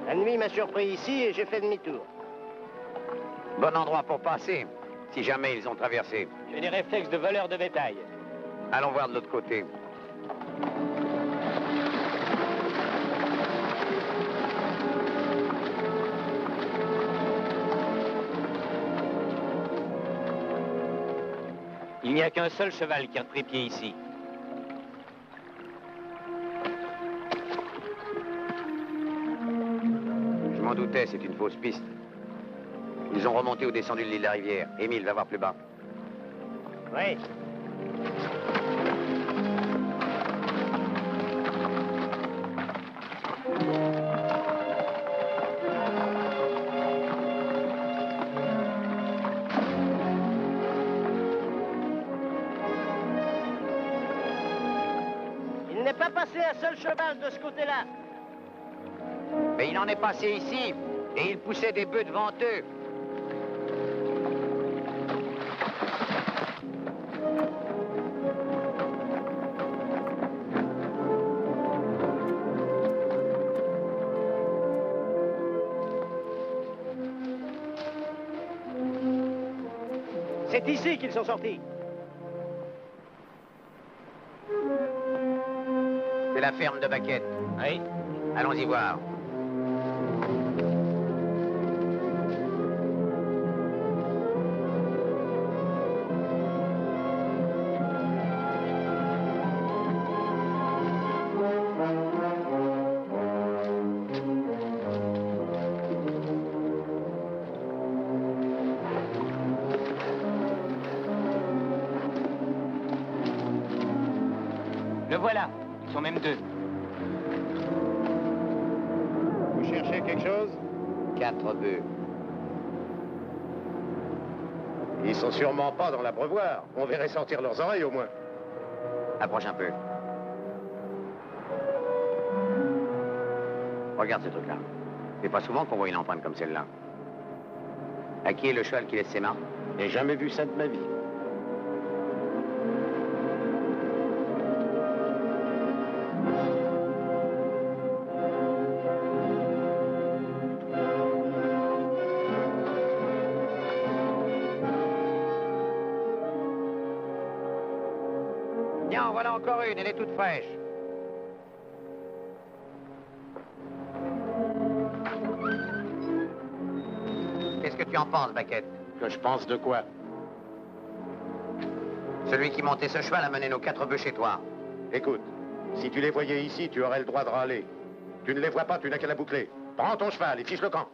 La nuit m'a surpris ici et j'ai fait demi-tour. Bon endroit pour passer, si jamais ils ont traversé. J'ai des réflexes de voleur de bétail. Allons voir de l'autre côté. Il n'y a qu'un seul cheval qui a repris pied ici. Je m'en doutais, c'est une fausse piste. Ils ont remonté ou descendu le lit de la rivière. Émile, va voir plus bas. Oui. Il n'est pas passé un seul cheval de ce côté-là. Mais il en est passé ici, et il poussait des bœufs devant eux. C'est ici qu'ils sont sortis. C'est la ferme de Baquette. Oui. Allons-y voir. Le voilà. Ils sont même deux. Vous cherchez quelque chose? 4 bœufs. Ils sont sûrement pas dans l'abreuvoir. On verrait sortir leurs oreilles au moins. Approche un peu. Regarde ce truc-là. C'est pas souvent qu'on voit une empreinte comme celle-là. À qui est le cheval qui laisse ses marques? J'ai jamais vu ça de ma vie. Tiens, en voilà encore une, elle est toute fraîche. que tu en penses, Baquette? Que je pense de quoi? Celui qui montait ce cheval a mené nos 4 bœufs chez toi. Écoute, si tu les voyais ici, tu aurais le droit de râler. Tu ne les vois pas, tu n'as qu'à la boucler. Prends ton cheval et fiche le camp.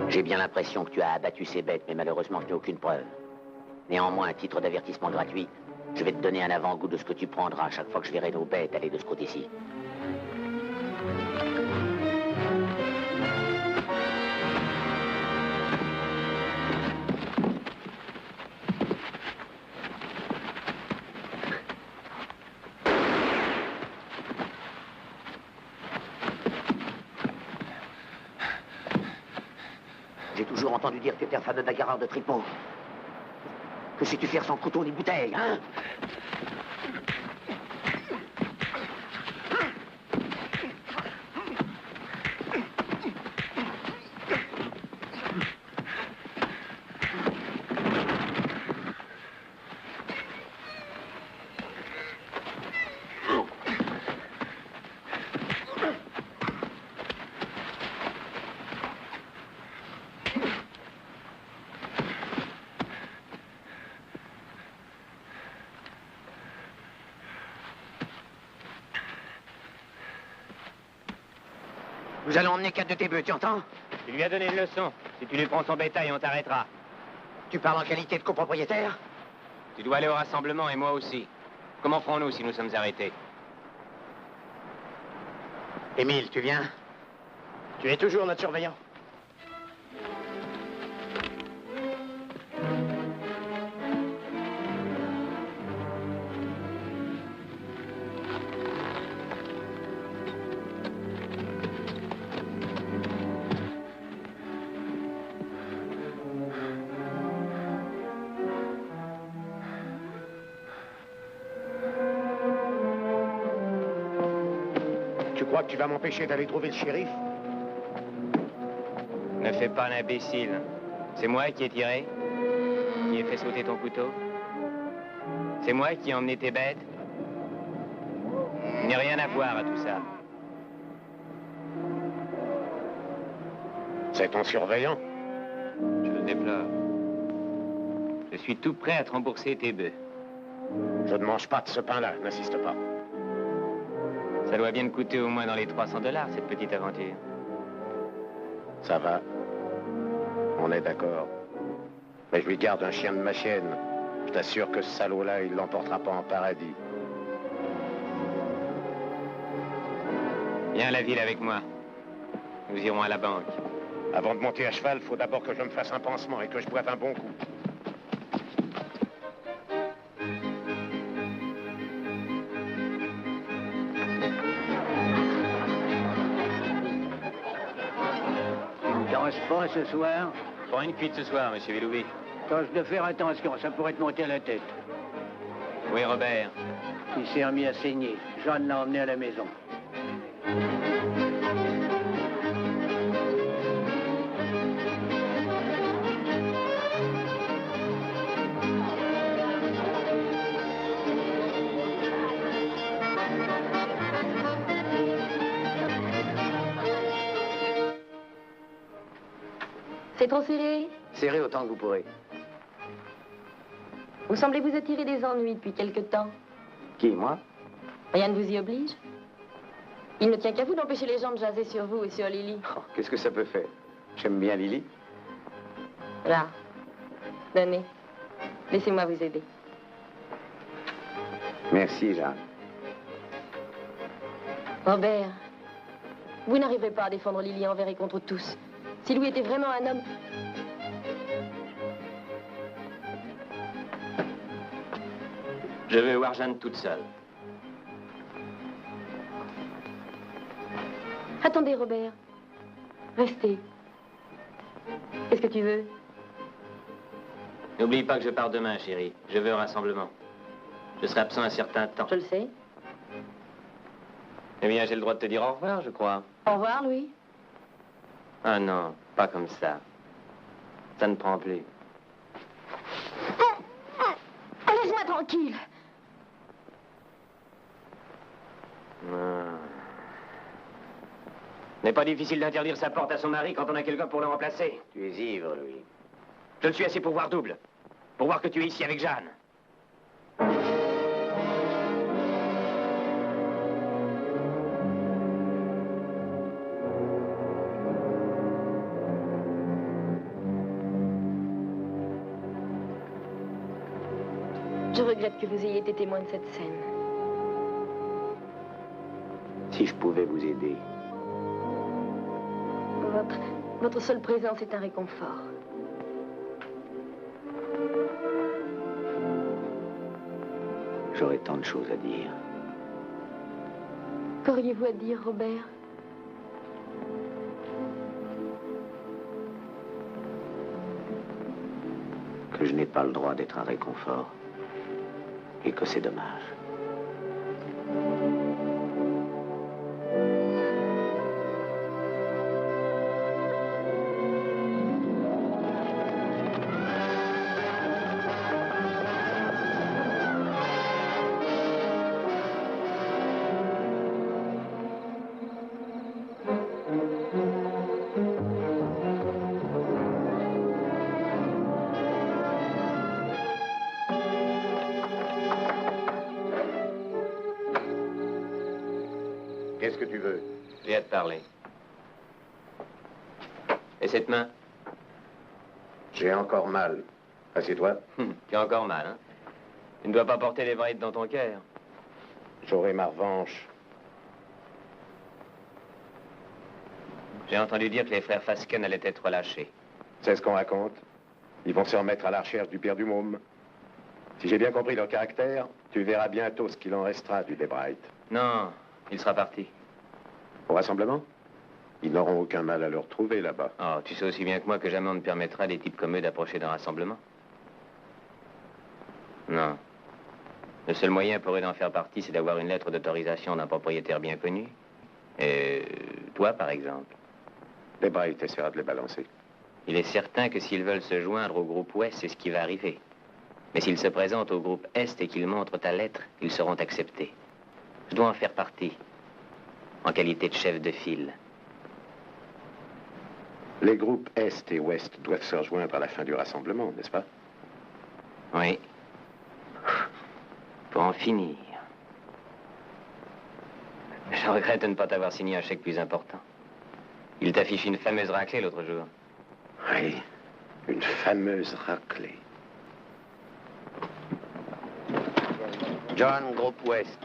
J'ai bien l'impression que tu as abattu ces bêtes, mais malheureusement, je n'ai aucune preuve. Néanmoins, à titre d'avertissement gratuit, je vais te donner un avant-goût de ce que tu prendras à chaque fois que je verrai nos bêtes aller de ce côté-ci. J'ai toujours entendu dire que tu étais un fameux bagarreur de tripot. Que sais-tu faire sans couteau ni bouteille, hein? Nous allons emmener 4 de tes bœufs, tu entends? Tu lui as donné une leçon. Si tu lui prends son bétail, on t'arrêtera. Tu parles en qualité de copropriétaire? Tu dois aller au rassemblement et moi aussi. Comment ferons-nous si nous sommes arrêtés? Émile, tu viens? Tu es toujours notre surveillant. Tu crois que tu vas m'empêcher d'aller trouver le shérif? Ne fais pas l'imbécile. C'est moi qui ai tiré, qui ai fait sauter ton couteau. C'est moi qui ai emmené tes bêtes. Il n'y a rien à voir à tout ça. C'est ton surveillant? Je le déplore. Je suis tout prêt à te rembourser tes bœufs. Je ne mange pas de ce pain-là, n'insiste pas. Ça doit bien te coûter au moins dans les $300, cette petite aventure. Ça va. On est d'accord. Mais je lui garde un chien de ma chienne. Je t'assure que ce salaud-là, il l'emportera pas en paradis. Viens à la ville avec moi. Nous irons à la banque. Avant de monter à cheval, faut d'abord que je me fasse un pansement et que je boive un bon coup. Pas ce soir. Pas une cuite ce soir, monsieur Villoubi. Tâche de faire attention, ça pourrait te monter à la tête. Oui, Robert. Il s'est remis à saigner. Jeanne l'a emmené à la maison. C'est trop serré? Serrez autant que vous pourrez. Vous semblez vous attirer des ennuis depuis quelque temps. Qui, moi? Rien ne vous y oblige. Il ne tient qu'à vous d'empêcher les gens de jaser sur vous et sur Lily. Oh, qu'est-ce que ça peut faire? J'aime bien Lily. Là. Donnez. Laissez-moi vous aider. Merci, Jeanne. Robert, vous n'arriverez pas à défendre Lily envers et contre tous. Si Louis était vraiment un homme... Je veux voir Jeanne toute seule. Attendez, Robert. Restez. Qu'est-ce que tu veux? N'oublie pas que je pars demain, chérie. Je veux un rassemblement. Je serai absent un certain temps. Je le sais. Eh bien, j'ai le droit de te dire au revoir, je crois. Au revoir, Louis. Ah non, pas comme ça. Ça ne prend plus. Laisse-moi tranquille. N'est pas difficile d'interdire sa porte à son mari quand on a quelqu'un pour le remplacer. Tu es ivre, Louis. Je ne suis assez pour voir double. Pour voir que tu es ici avec Jeanne. Je regrette que vous ayez été témoin de cette scène. Si je pouvais vous aider. Votre seule présence est un réconfort. J'aurais tant de choses à dire. Qu'auriez-vous à dire, Robert? Que je n'ai pas le droit d'être un réconfort. Et que c'est dommage. Qu'est-ce que tu veux? J'ai à te parler. Et cette main? J'ai encore mal. Assieds-toi. Tu as encore mal, hein? Tu ne dois pas porter les brides dans ton cœur. J'aurai ma revanche. J'ai entendu dire que les frères Fasken allaient être relâchés. C'est ce qu'on raconte. Ils vont se remettre à la recherche du père du môme. Si j'ai bien compris leur caractère, tu verras bientôt ce qu'il en restera du Debright. Non, il sera parti. Au rassemblement? Ils n'auront aucun mal à le retrouver là-bas. Oh, tu sais aussi bien que moi que jamais on ne permettra à des types comme eux d'approcher d'un rassemblement. Non. Le seul moyen pour eux d'en faire partie, c'est d'avoir une lettre d'autorisation d'un propriétaire bien connu. Et toi, par exemple. Debright essaiera de les balancer. Il est certain que s'ils veulent se joindre au groupe Ouest, c'est ce qui va arriver. Mais s'ils se présentent au groupe Est et qu'ils montrent ta lettre, ils seront acceptés. Je dois en faire partie, en qualité de chef de file. Les groupes Est et Ouest doivent se rejoindre à la fin du rassemblement, n'est-ce pas? Oui. Pour en finir. Je regrette de ne pas t'avoir signé un chèque plus important. Il t'affiche une fameuse raclée l'autre jour. Oui, une fameuse raclée. John, groupe Ouest.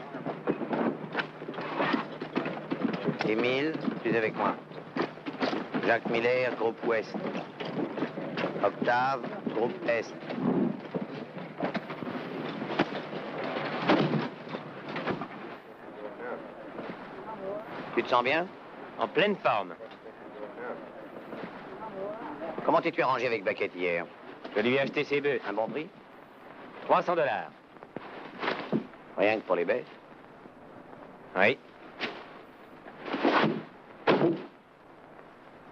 Émile, tu es avec moi. Jacques Miller, groupe Ouest. Octave, groupe Est. Tu te sens bien? En pleine forme. Comment t'es-tu arrangé avec Baquette hier? Je lui ai acheté ses bœufs. Un bon prix? $300. Rien que pour les bêtes? Oui.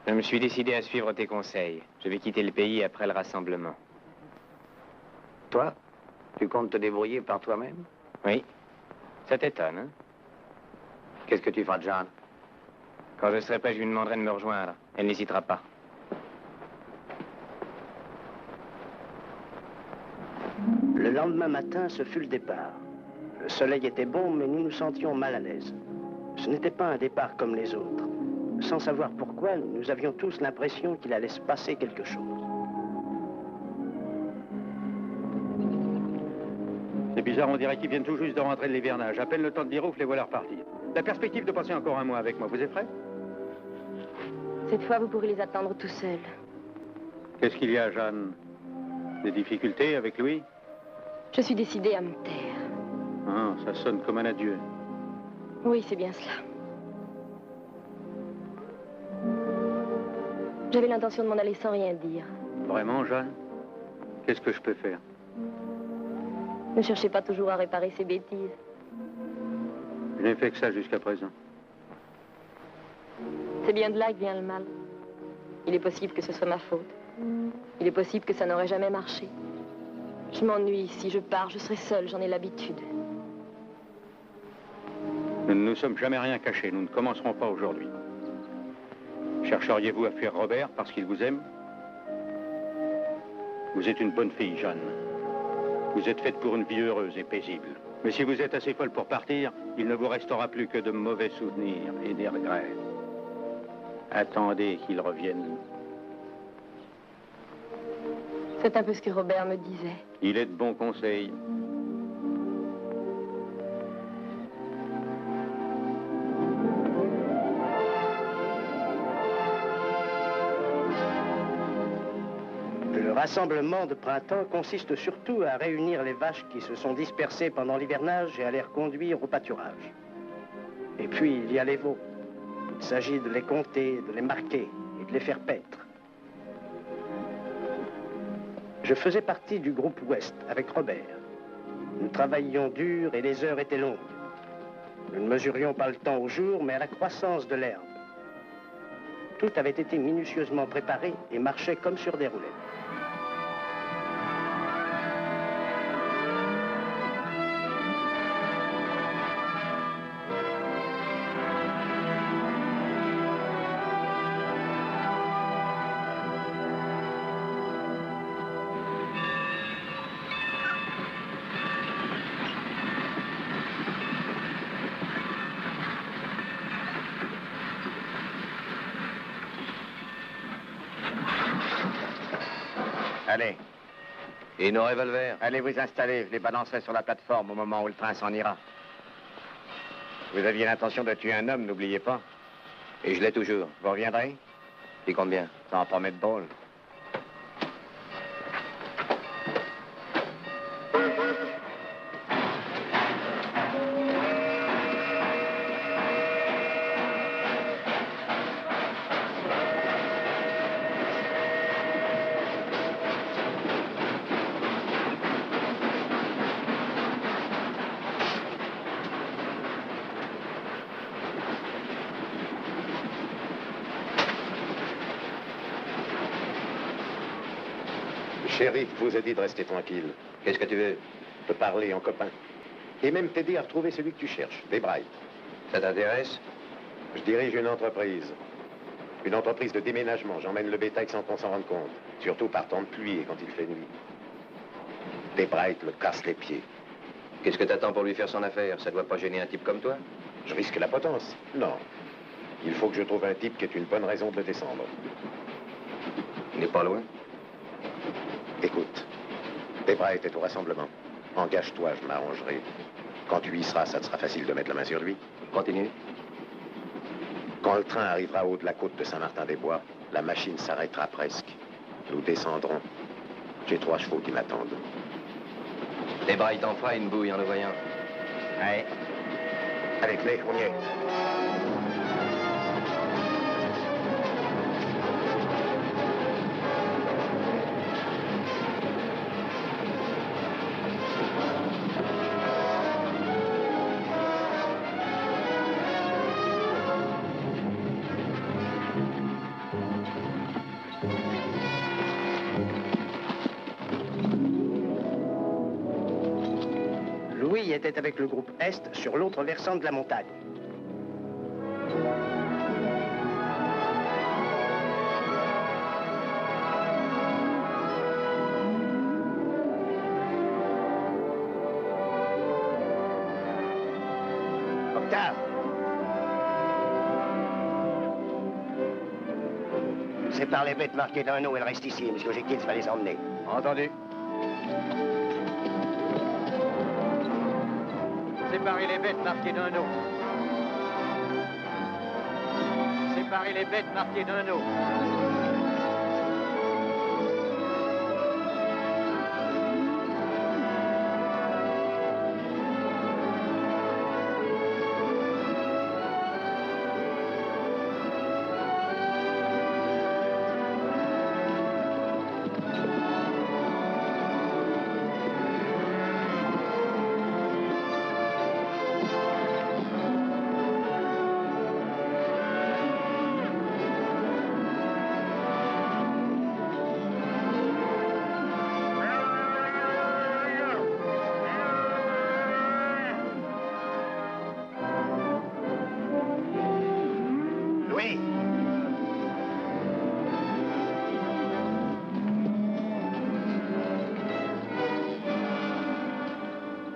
Je me suis décidé à suivre tes conseils. Je vais quitter le pays après le rassemblement. Toi? Tu comptes te débrouiller par toi-même? Oui. Ça t'étonne, hein? Qu'est-ce que tu feras de Jeanne? Quand je serai prêt, je lui demanderai de me rejoindre. Elle n'hésitera pas. Le lendemain matin, ce fut le départ. Le soleil était bon, mais nous nous sentions mal à l'aise. Ce n'était pas un départ comme les autres. Sans savoir pourquoi, nous avions tous l'impression qu'il allait se passer quelque chose. C'est bizarre, on dirait qu'ils viennent tout juste de rentrer de l'hivernage. À peine le temps de dire ouf, les voilà repartis. La perspective de passer encore un mois avec moi, vous êtes prêts? Cette fois, vous pourrez les attendre tout seuls. Qu'est-ce qu'il y a, Jeanne? Des difficultés avec Louis? Je suis décidée à me taire. Ah, ça sonne comme un adieu. Oui, c'est bien cela. J'avais l'intention de m'en aller sans rien dire. Vraiment, Jeanne? Qu'est-ce que je peux faire? Ne cherchez pas toujours à réparer ces bêtises. Je n'ai fait que ça jusqu'à présent. C'est bien de là que vient le mal. Il est possible que ce soit ma faute. Il est possible que ça n'aurait jamais marché. Je m'ennuie ici, je pars, je serai seule, j'en ai l'habitude. Nous ne nous sommes jamais rien cachés, nous ne commencerons pas aujourd'hui. Chercheriez-vous à fuir Robert parce qu'il vous aime? Vous êtes une bonne fille, Jeanne. Vous êtes faite pour une vie heureuse et paisible. Mais si vous êtes assez folle pour partir, il ne vous restera plus que de mauvais souvenirs et des regrets. Attendez qu'il revienne. C'est un peu ce que Robert me disait. Il est de bons conseils. Le rassemblement de printemps consiste surtout à réunir les vaches qui se sont dispersées pendant l'hivernage et à les reconduire au pâturage. Et puis, il y a les veaux. Il s'agit de les compter, de les marquer et de les faire paître. Je faisais partie du groupe Ouest avec Robert. Nous travaillions dur et les heures étaient longues. Nous ne mesurions pas le temps au jour, mais à la croissance de l'herbe. Tout avait été minutieusement préparé et marchait comme sur des roulettes. Allez. Et nos revolvers? Allez vous installer, je les balancerai sur la plateforme au moment où le train s'en ira. Vous aviez l'intention de tuer un homme, n'oubliez pas. Et je l'ai toujours. Vous reviendrez? Et combien? Ça en promet de drôle. Shérif vous a dit de rester tranquille. Qu'est-ce que tu veux? De parler en copain. Et même t'aider à retrouver celui que tu cherches, des Bright. Ça t'intéresse? Je dirige une entreprise. Une entreprise de déménagement. J'emmène le bétail sans qu'on s'en rende compte. Surtout par temps de pluie et quand il fait nuit. Des Bright me casse les pieds. Qu'est-ce que t'attends pour lui faire son affaire? Ça doit pas gêner un type comme toi? Je risque la potence. Non. Il faut que je trouve un type qui ait une bonne raison de le descendre. Il n'est pas loin. Écoute, Debra était au rassemblement. Engage-toi, je m'arrangerai. Quand tu y seras, ça te sera facile de mettre la main sur lui. Continue. Quand le train arrivera au haut de la côte de Saint-Martin-des-Bois, la machine s'arrêtera presque. Nous descendrons. J'ai 3 chevaux qui m'attendent. Debra, il t'en fera une bouille en le voyant. Ouais. Avec les, on y est. Louis était avec le groupe Est sur l'autre versant de la montagne. Octave. Sépare les bêtes marquées d'un eau, elles restent ici. Monsieur Jekyll va les emmener. Entendu. Séparez les bêtes marquées d'un eau. Séparez les bêtes marquées d'un eau.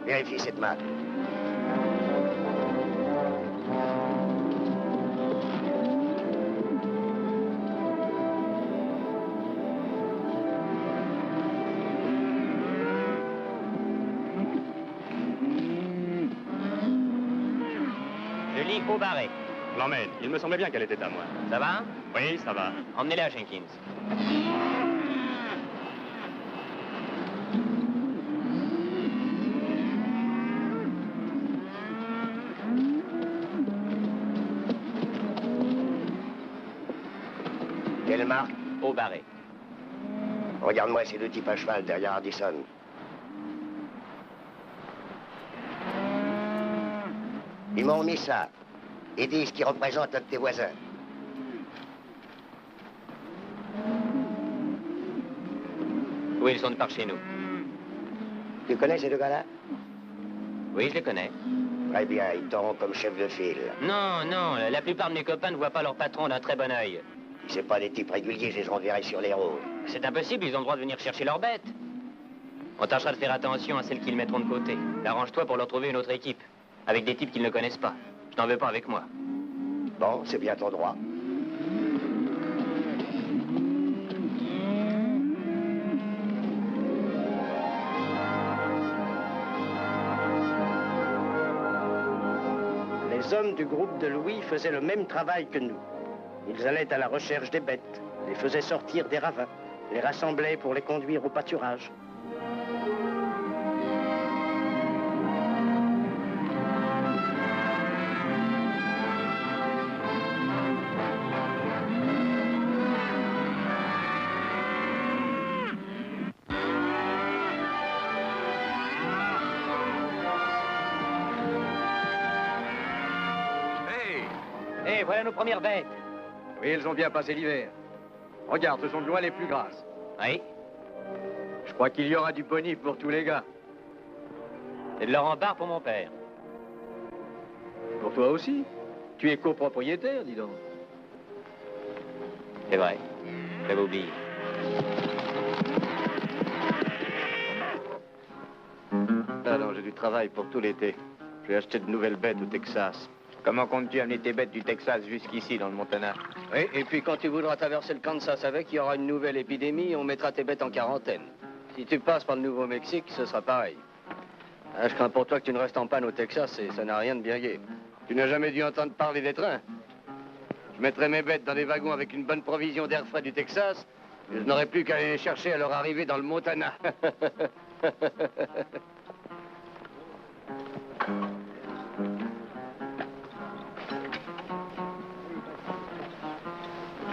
Vérifie cette malle. Je lis au barré. Je l'emmène. Il me semblait bien qu'elle était à moi. Ça va? Oui, ça va. Emmenez-la, Jenkins. Quelle marque? Au barré. Regarde-moi ces deux types à cheval derrière Addison. Ils m'ont mis ça. Ils disent qu'ils représentent un de tes voisins. Oui, ils sont de par chez nous. Tu connais ces deux gars-là? Oui, je les connais. Très bien, ils t'auront comme chef de file. Non, non, la plupart de mes copains ne voient pas leur patron d'un très bon œil. Si c'est pas des types réguliers, je les enverrai sur les routes. C'est impossible, ils ont le droit de venir chercher leurs bêtes. On tâchera de faire attention à celles qu'ils mettront de côté. Arrange-toi pour leur trouver une autre équipe, avec des types qu'ils ne connaissent pas. Je n'en veux pas avec moi. Bon, c'est bien ton droit. Les hommes du groupe de Louis faisaient le même travail que nous. Ils allaient à la recherche des bêtes, les faisaient sortir des ravins, les rassemblaient pour les conduire au pâturage. Hé, voilà nos premières bêtes. Oui, elles ont bien passé l'hiver. Regarde, ce sont de loin les plus grasses. Oui. Je crois qu'il y aura du bonif pour tous les gars. Et de leur rempart pour mon père. Pour toi aussi. Tu es copropriétaire, dis donc. C'est vrai. J'avais oublié. Ah non, j'ai du travail pour tout l'été. Je vais acheter de nouvelles bêtes au Texas. Comment comptes-tu amener tes bêtes du Texas jusqu'ici, dans le Montana? Oui, et puis quand tu voudras traverser le Kansas avec, il y aura une nouvelle épidémie et on mettra tes bêtes en quarantaine. Si tu passes par le Nouveau-Mexique, ce sera pareil. Ah, je crains pour toi que tu ne restes en panne au Texas et ça n'a rien de bien gai. Tu n'as jamais dû entendre parler des trains? Je mettrai mes bêtes dans des wagons avec une bonne provision d'air frais du Texas et je n'aurai plus qu'à aller les chercher à leur arrivée dans le Montana.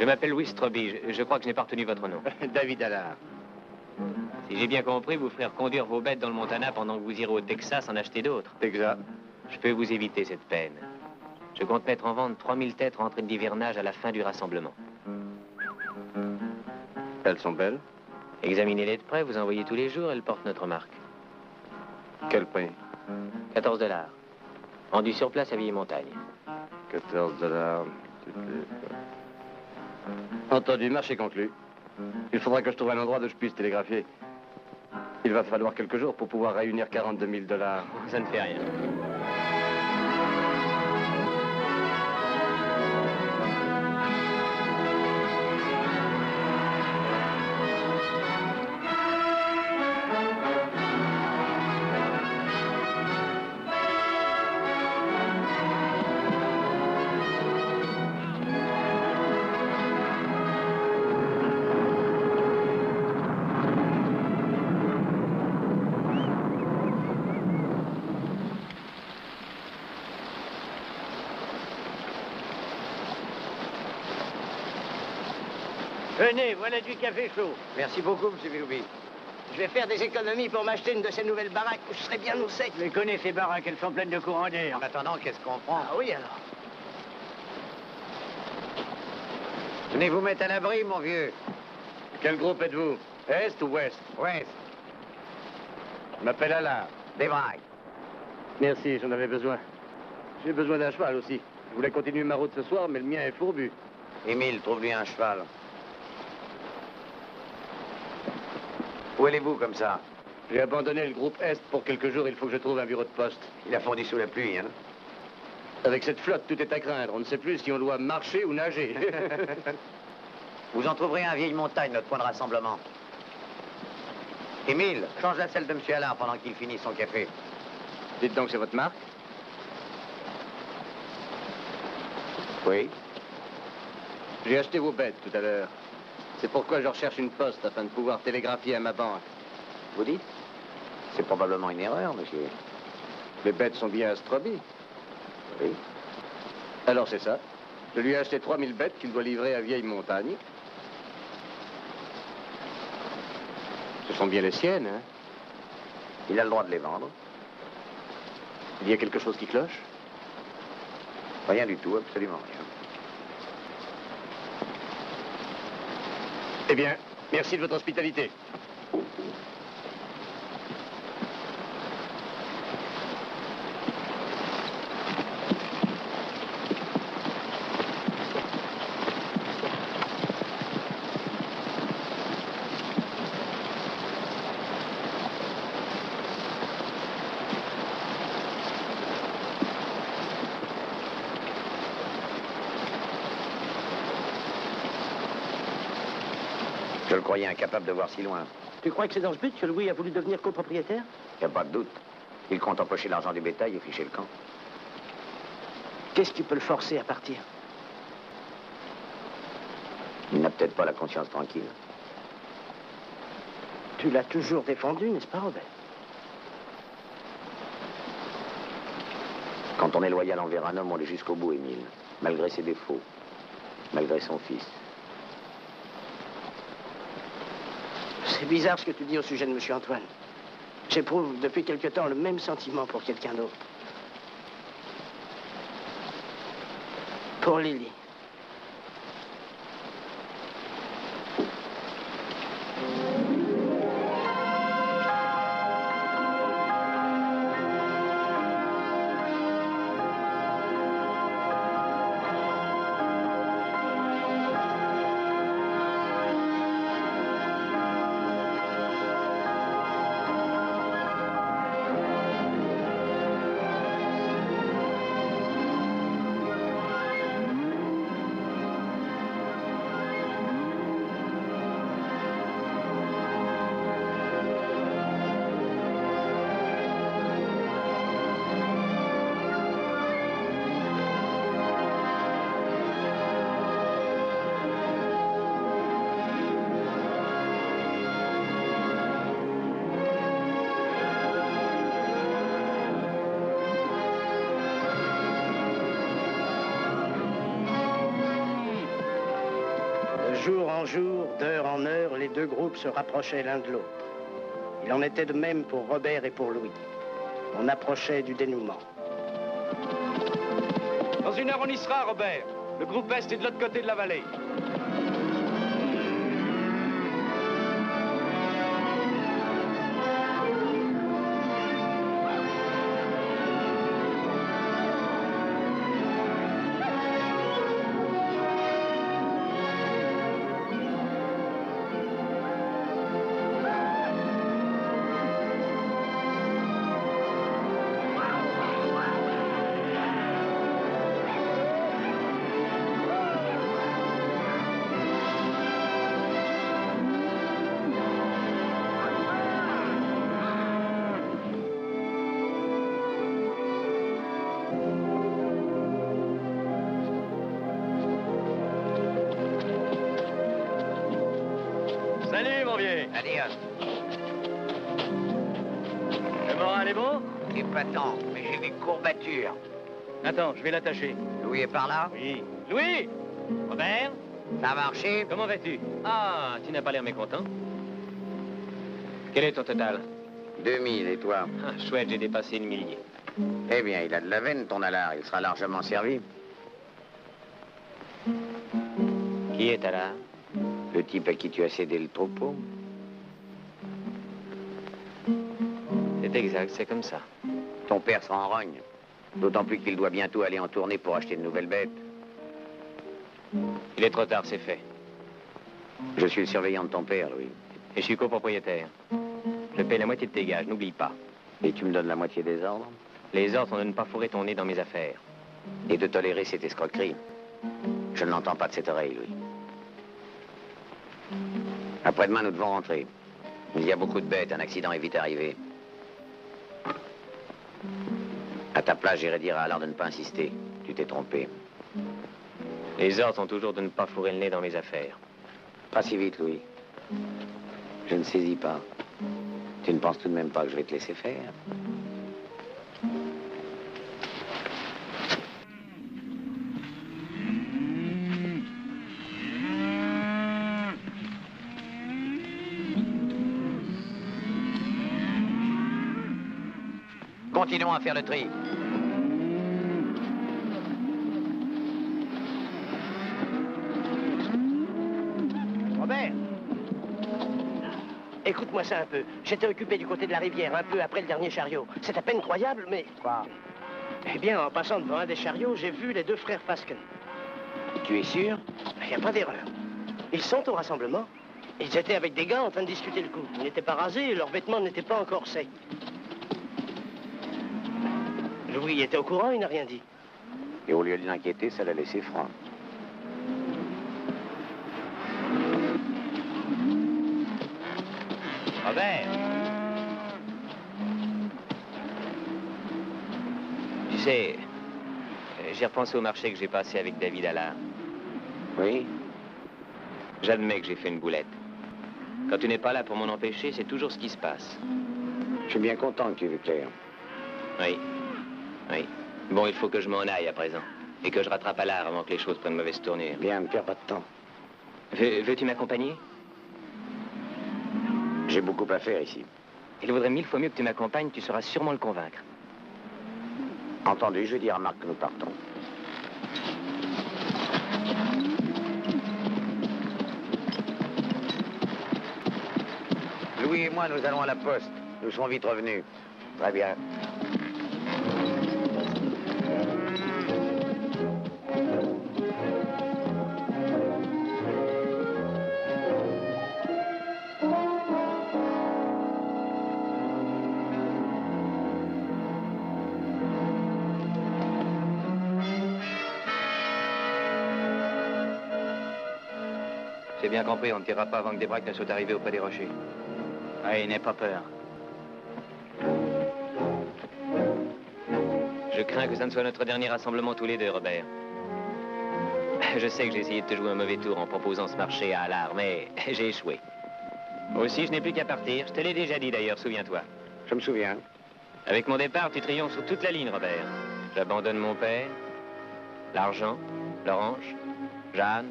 Je m'appelle Louis Stroby. Je crois que je n'ai pas retenu votre nom. David Allard. Si j'ai bien compris, vous ferez conduire vos bêtes dans le Montana pendant que vous irez au Texas en acheter d'autres. Exact. Je peux vous éviter cette peine. Je compte mettre en vente 3000 têtes rentrées d'hivernage à la fin du rassemblement. Elles sont belles. Examinez-les de près, vous en voyez tous les jours, elles portent notre marque. Quel prix? 14 $. Vendu sur place à Vieille-Montagne. 14 $. Entendu, marché conclu. Il faudra que je trouve un endroit où je puisse télégraphier. Il va falloir quelques jours pour pouvoir réunir 42 000 $. Ça ne fait rien. Venez, voilà du café chaud. Merci beaucoup, M. Willoughby. Je vais faire des économies pour m'acheter une de ces nouvelles baraques où je serai bien au sec. Je les connais, ces baraques, elles sont pleines de courant d'air. En attendant, qu'est-ce qu'on prend? Ah oui, alors. Venez vous mettre à l'abri, mon vieux. Quel groupe êtes-vous? Est ou ouest? Ouest. Je m'appelle Allard. Des brailles. Merci, j'en avais besoin. J'ai besoin d'un cheval aussi. Je voulais continuer ma route ce soir, mais le mien est fourbu. Émile, trouve-lui un cheval. Où allez-vous comme ça? J'ai abandonné le groupe Est pour quelques jours, il faut que je trouve un bureau de poste. Il a fondu sous la pluie, hein? Avec cette flotte, tout est à craindre. On ne sait plus si on doit marcher ou nager. Vous en trouverez un à Vieille Montagne, notre point de rassemblement. Émile, change la selle de M. Allard pendant qu'il finit son café. Dites donc, c'est votre marque? Oui. J'ai acheté vos bêtes tout à l'heure. C'est pourquoi je recherche une poste afin de pouvoir télégraphier à ma banque. Vous dites? C'est probablement une erreur, monsieur. Les bêtes sont bien à Stroby. Oui. Alors c'est ça. Je lui ai acheté 3000 bêtes qu'il doit livrer à Vieille Montagne. Ce sont bien les siennes, hein? Il a le droit de les vendre. Il y a quelque chose qui cloche? Rien du tout, absolument rien. Eh bien, merci de votre hospitalité. Je le croyais incapable de voir si loin. Tu crois que c'est dans ce but que Louis a voulu devenir copropriétaire? Y a pas de doute. Il compte empocher l'argent du bétail et ficher le camp. Qu'est-ce qui peut le forcer à partir? Il n'a peut-être pas la conscience tranquille. Tu l'as toujours défendu, n'est-ce pas, Robert? Quand on est loyal envers un homme, on l'est jusqu'au bout, Émile. Malgré ses défauts. Malgré son fils. C'est bizarre ce que tu dis au sujet de M. Antoine. J'éprouve depuis quelque temps le même sentiment pour quelqu'un d'autre. Pour Lily. Jour en jour, d'heure en heure, les deux groupes se rapprochaient l'un de l'autre. Il en était de même pour Robert et pour Louis. On approchait du dénouement. Dans une heure, on y sera, Robert. Le groupe Est est de l'autre côté de la vallée. Salut, mon vieux. Adios. Le moral est bon? Épatant, mais j'ai des courbatures. Attends, je vais l'attacher. Louis est par là? Oui. Louis! Robert? Ça a marché? Comment vas-tu? Ah, tu n'as pas l'air mécontent. Quel est ton total? 2000, et toi? Ah, chouette, j'ai dépassé le millier. Eh bien, il a de la veine, ton Allard. Il sera largement servi. Qui est Allard? Le type à qui tu as cédé le troupeau? C'est exact, c'est comme ça. Ton père s'en rogne. D'autant plus qu'il doit bientôt aller en tournée pour acheter de nouvelles bêtes. Il est trop tard, c'est fait. Je suis le surveillant de ton père, Louis. Et je suis copropriétaire. Je paie la moitié de tes gages, n'oublie pas. Et tu me donnes la moitié des ordres? Les ordres sont de ne pas fourrer ton nez dans mes affaires. Et de tolérer cette escroquerie. Je ne l'entends pas de cette oreille, Louis. Après-demain, nous devons rentrer. Il y a beaucoup de bêtes, un accident est vite arrivé. À ta place, j'irai dire à Allard de ne pas insister. Tu t'es trompé. Les ordres sont toujours de ne pas fourrer le nez dans mes affaires. Pas si vite, Louis. Je ne saisis pas. Tu ne penses tout de même pas que je vais te laisser faire? Continuons à faire le tri. Robert, écoute-moi ça un peu. J'étais occupé du côté de la rivière, un peu après le dernier chariot. C'est à peine croyable, mais... Quoi? Eh bien, en passant devant un des chariots, j'ai vu les deux frères Fasken. Tu es sûr? Il n'y a pas d'erreur. Ils sont au rassemblement. Ils étaient avec des gars en train de discuter le coup. Ils n'étaient pas rasés et leurs vêtements n'étaient pas encore secs. Louis était au courant, il n'a rien dit. Et au lieu de l'inquiéter, ça l'a laissé franc. Robert! Tu sais, j'ai repensé au marché que j'ai passé avec David Allard. Oui? J'admets que j'ai fait une boulette. Quand tu n'es pas là pour m'en empêcher, c'est toujours ce qui se passe. Je suis bien content que tu aies vu clair. Oui. Oui. Bon, il faut que je m'en aille à présent. Et que je rattrape Allard avant que les choses prennent mauvaise tournure. Bien, ne perds pas de temps. Veux-tu m'accompagner? J'ai beaucoup à faire ici. Il vaudrait 1000 fois mieux que tu m'accompagnes, tu sauras sûrement le convaincre. Entendu, je vais dire à Marc que nous partons. Louis et moi, nous allons à la poste. Nous serons vite revenus. Très bien. J'ai bien compris, on ne tirera pas avant que des braques ne soient arrivés auprès des rochers. Oui, n'aie pas peur. Je crains que ça ne soit notre dernier rassemblement tous les deux, Robert. Je sais que j'ai essayé de te jouer un mauvais tour en proposant ce marché à Allard, mais j'ai échoué. Aussi, je n'ai plus qu'à partir. Je te l'ai déjà dit d'ailleurs, souviens-toi. Je me souviens. Avec mon départ, tu triomphes sur toute la ligne, Robert. J'abandonne mon père, l'argent, l'orange, Jeanne,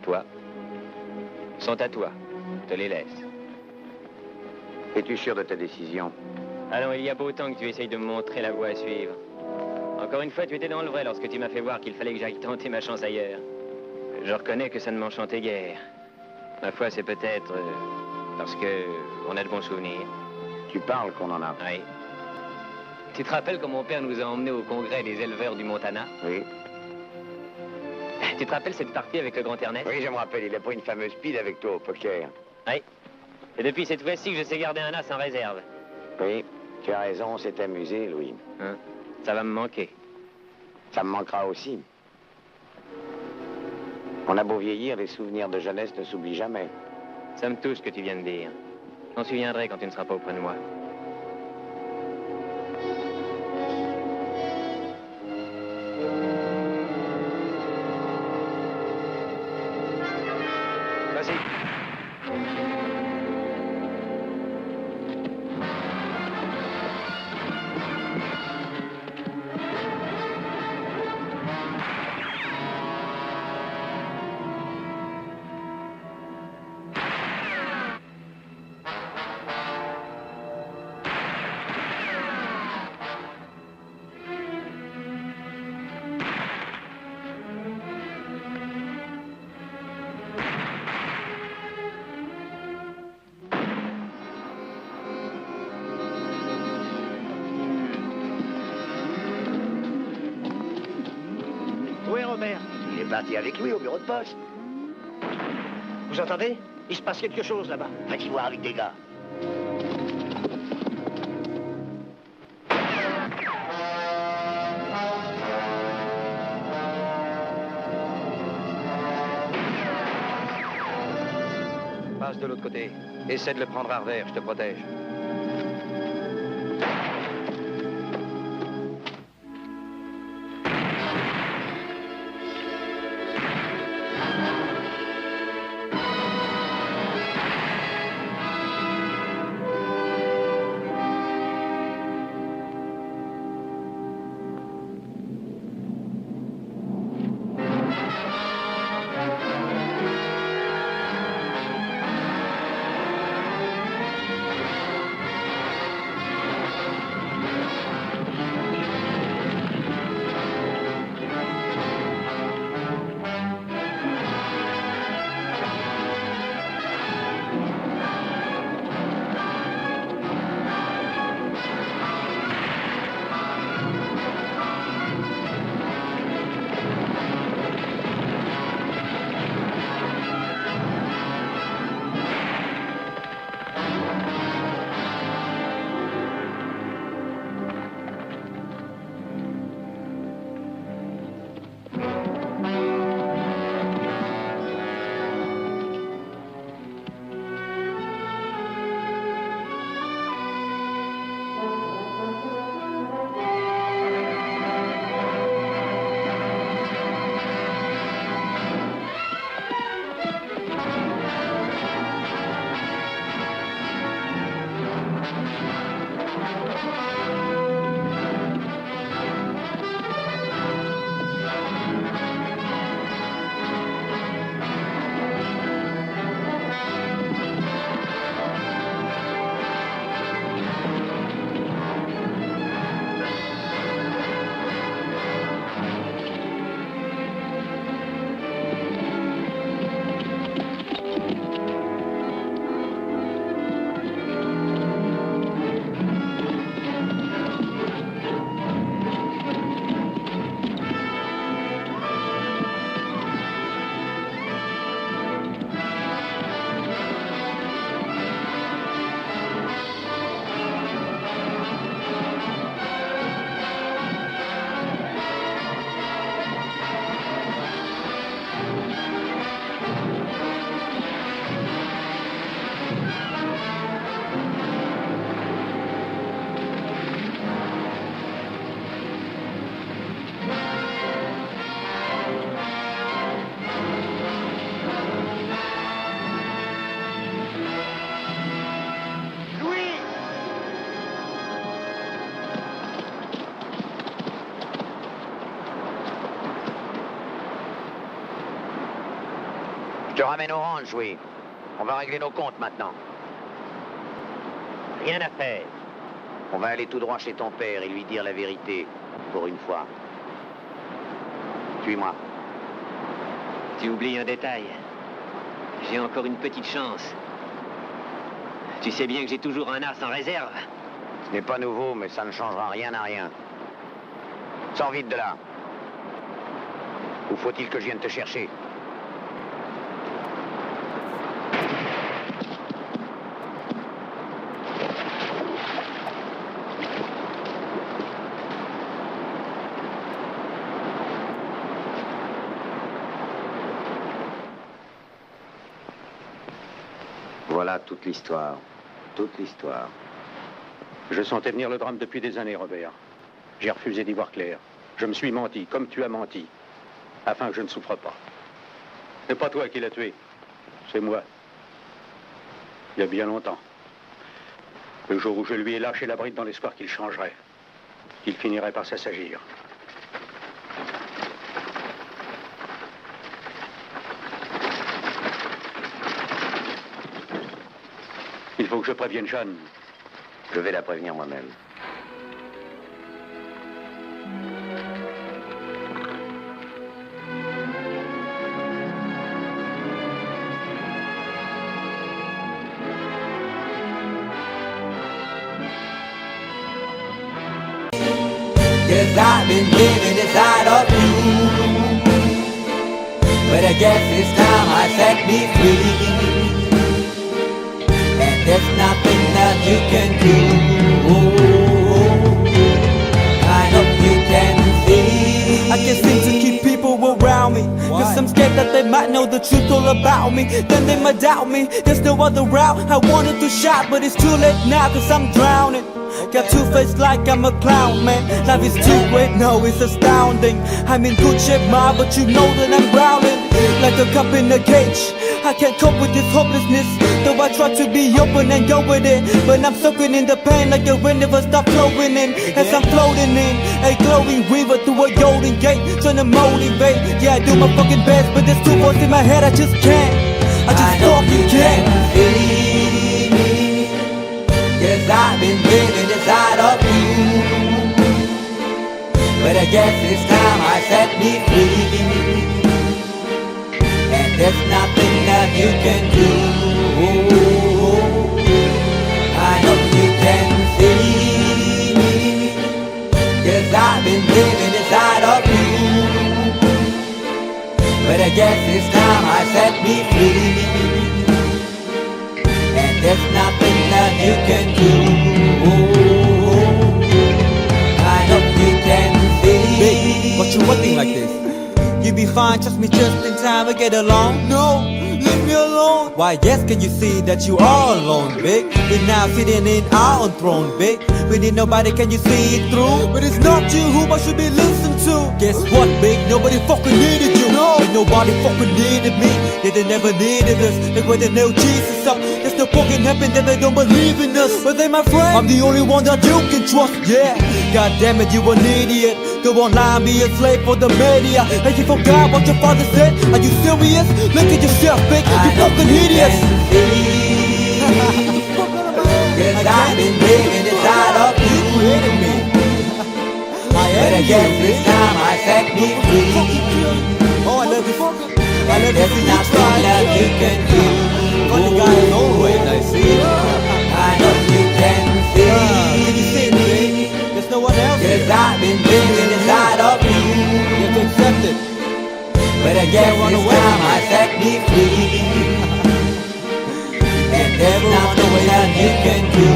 toi. Ils sont à toi. Je te les laisse. Es-tu sûr de ta décision? Ah non, il y a beau temps que tu essayes de me montrer la voie à suivre. Encore une fois, tu étais dans le vrai lorsque tu m'as fait voir qu'il fallait que j'aille tenter ma chance ailleurs. Je reconnais que ça ne m'enchantait guère. Ma foi, c'est peut-être parce que on a de bons souvenirs. Tu parles qu'on en a. Oui. Tu te rappelles quand mon père nous a emmenés au congrès des éleveurs du Montana? Oui. Tu te rappelles cette partie avec le grand Ernest? Oui, je me rappelle. Il a pris une fameuse pile avec toi au poker. Oui. Et depuis cette fois-ci que je sais garder un as en réserve. Oui, tu as raison, on s'est amusé, Louis. Hein? Ça va me manquer. Ça me manquera aussi. On a beau vieillir, les souvenirs de jeunesse ne s'oublient jamais. Ça me touche ce que tu viens de dire. J'en souviendrai quand tu ne seras pas auprès de moi. Vas-y. Où est Robert? Il est parti avec lui au bureau de poste. Vous entendez? Il se passe quelque chose là-bas. Va-t-y voir avec des gars. de l'autre côté. Essaie de le prendre à revers, je te protège. Je te ramène Orange, oui. On va régler nos comptes maintenant. Rien à faire. On va aller tout droit chez ton père et lui dire la vérité, pour une fois. Suis-moi. Tu oublies un détail. J'ai encore une petite chance. Tu sais bien que j'ai toujours un as en réserve. Ce n'est pas nouveau, mais ça ne changera rien à rien. Sors vite de là. Ou faut-il que je vienne te chercher? Voilà toute l'histoire. Toute l'histoire. Je sentais venir le drame depuis des années, Robert. J'ai refusé d'y voir clair. Je me suis menti, comme tu as menti, afin que je ne souffre pas. C'est pas toi qui l'as tué, c'est moi. Il y a bien longtemps. Le jour où je lui ai lâché la bride dans l'espoir qu'il changerait, qu'il finirait par s'assagir. Il faut que je prévienne Jeanne. Je vais la prévenir moi-même. Cause I've been living inside of you, but I guess it's time I set me free. There's nothing that you can do. I hope you can see. I can't seem to keep people around me, cause I'm scared that they might know the truth all about me. Then they might doubt me. There's no other route. I wanted to shout, but it's too late now, cause I'm drowning. Got two-faced like I'm a clown, man. Life is too great, no, it's astounding. I'm in good shape, ma, but you know that I'm growling like a cup in a cage. I can't cope with this hopelessness, though I try to be open and go with it. But I'm soaking in the pain like the wind never stop flowing in. As I'm floating in a glowing river through a golden gate, trying to motivate. Yeah, I do my fucking best, but there's two voices in my head, I just can't. I just fucking can't. Yes, I've been living inside of you, but I guess it's time I set me free. And there's nothing that you can do. I know you can see me, yes, I've been living inside of you, but I guess it's time I set me free. And there's nothing that you can do. I know you can see. Baby, what you acting like this? You be fine, trust me, just in time to get along. No, leave me alone. Why, yes, can you see that you are alone, big? We're now sitting in our own throne, big. We need nobody, can you see it through? But it's not you who I should be listening to. Guess what, big? Nobody fucking needed you. No, and nobody fucking needed me. Yeah, they never needed us. They were the nail Jesus up. There's no fucking heaven that they don't believe in us. But they my friend, I'm the only one that you can trust. Yeah, god damn it, you an idiot. Go online, be a slave for the media. And you forgot what your father said. Are you serious? Look at yourself, big. You fucking idiots. Cause I've been living inside of you. But I guess this time I set me free. Oh, I love this. I love this. There's nothing that you can do. Funny guy is always nice, see? I know you can see. Can you see it, baby? There's no one else. Cause I've been living inside of you. You have to accept it. But I guess this time I set me free. And there's nothing that you can do.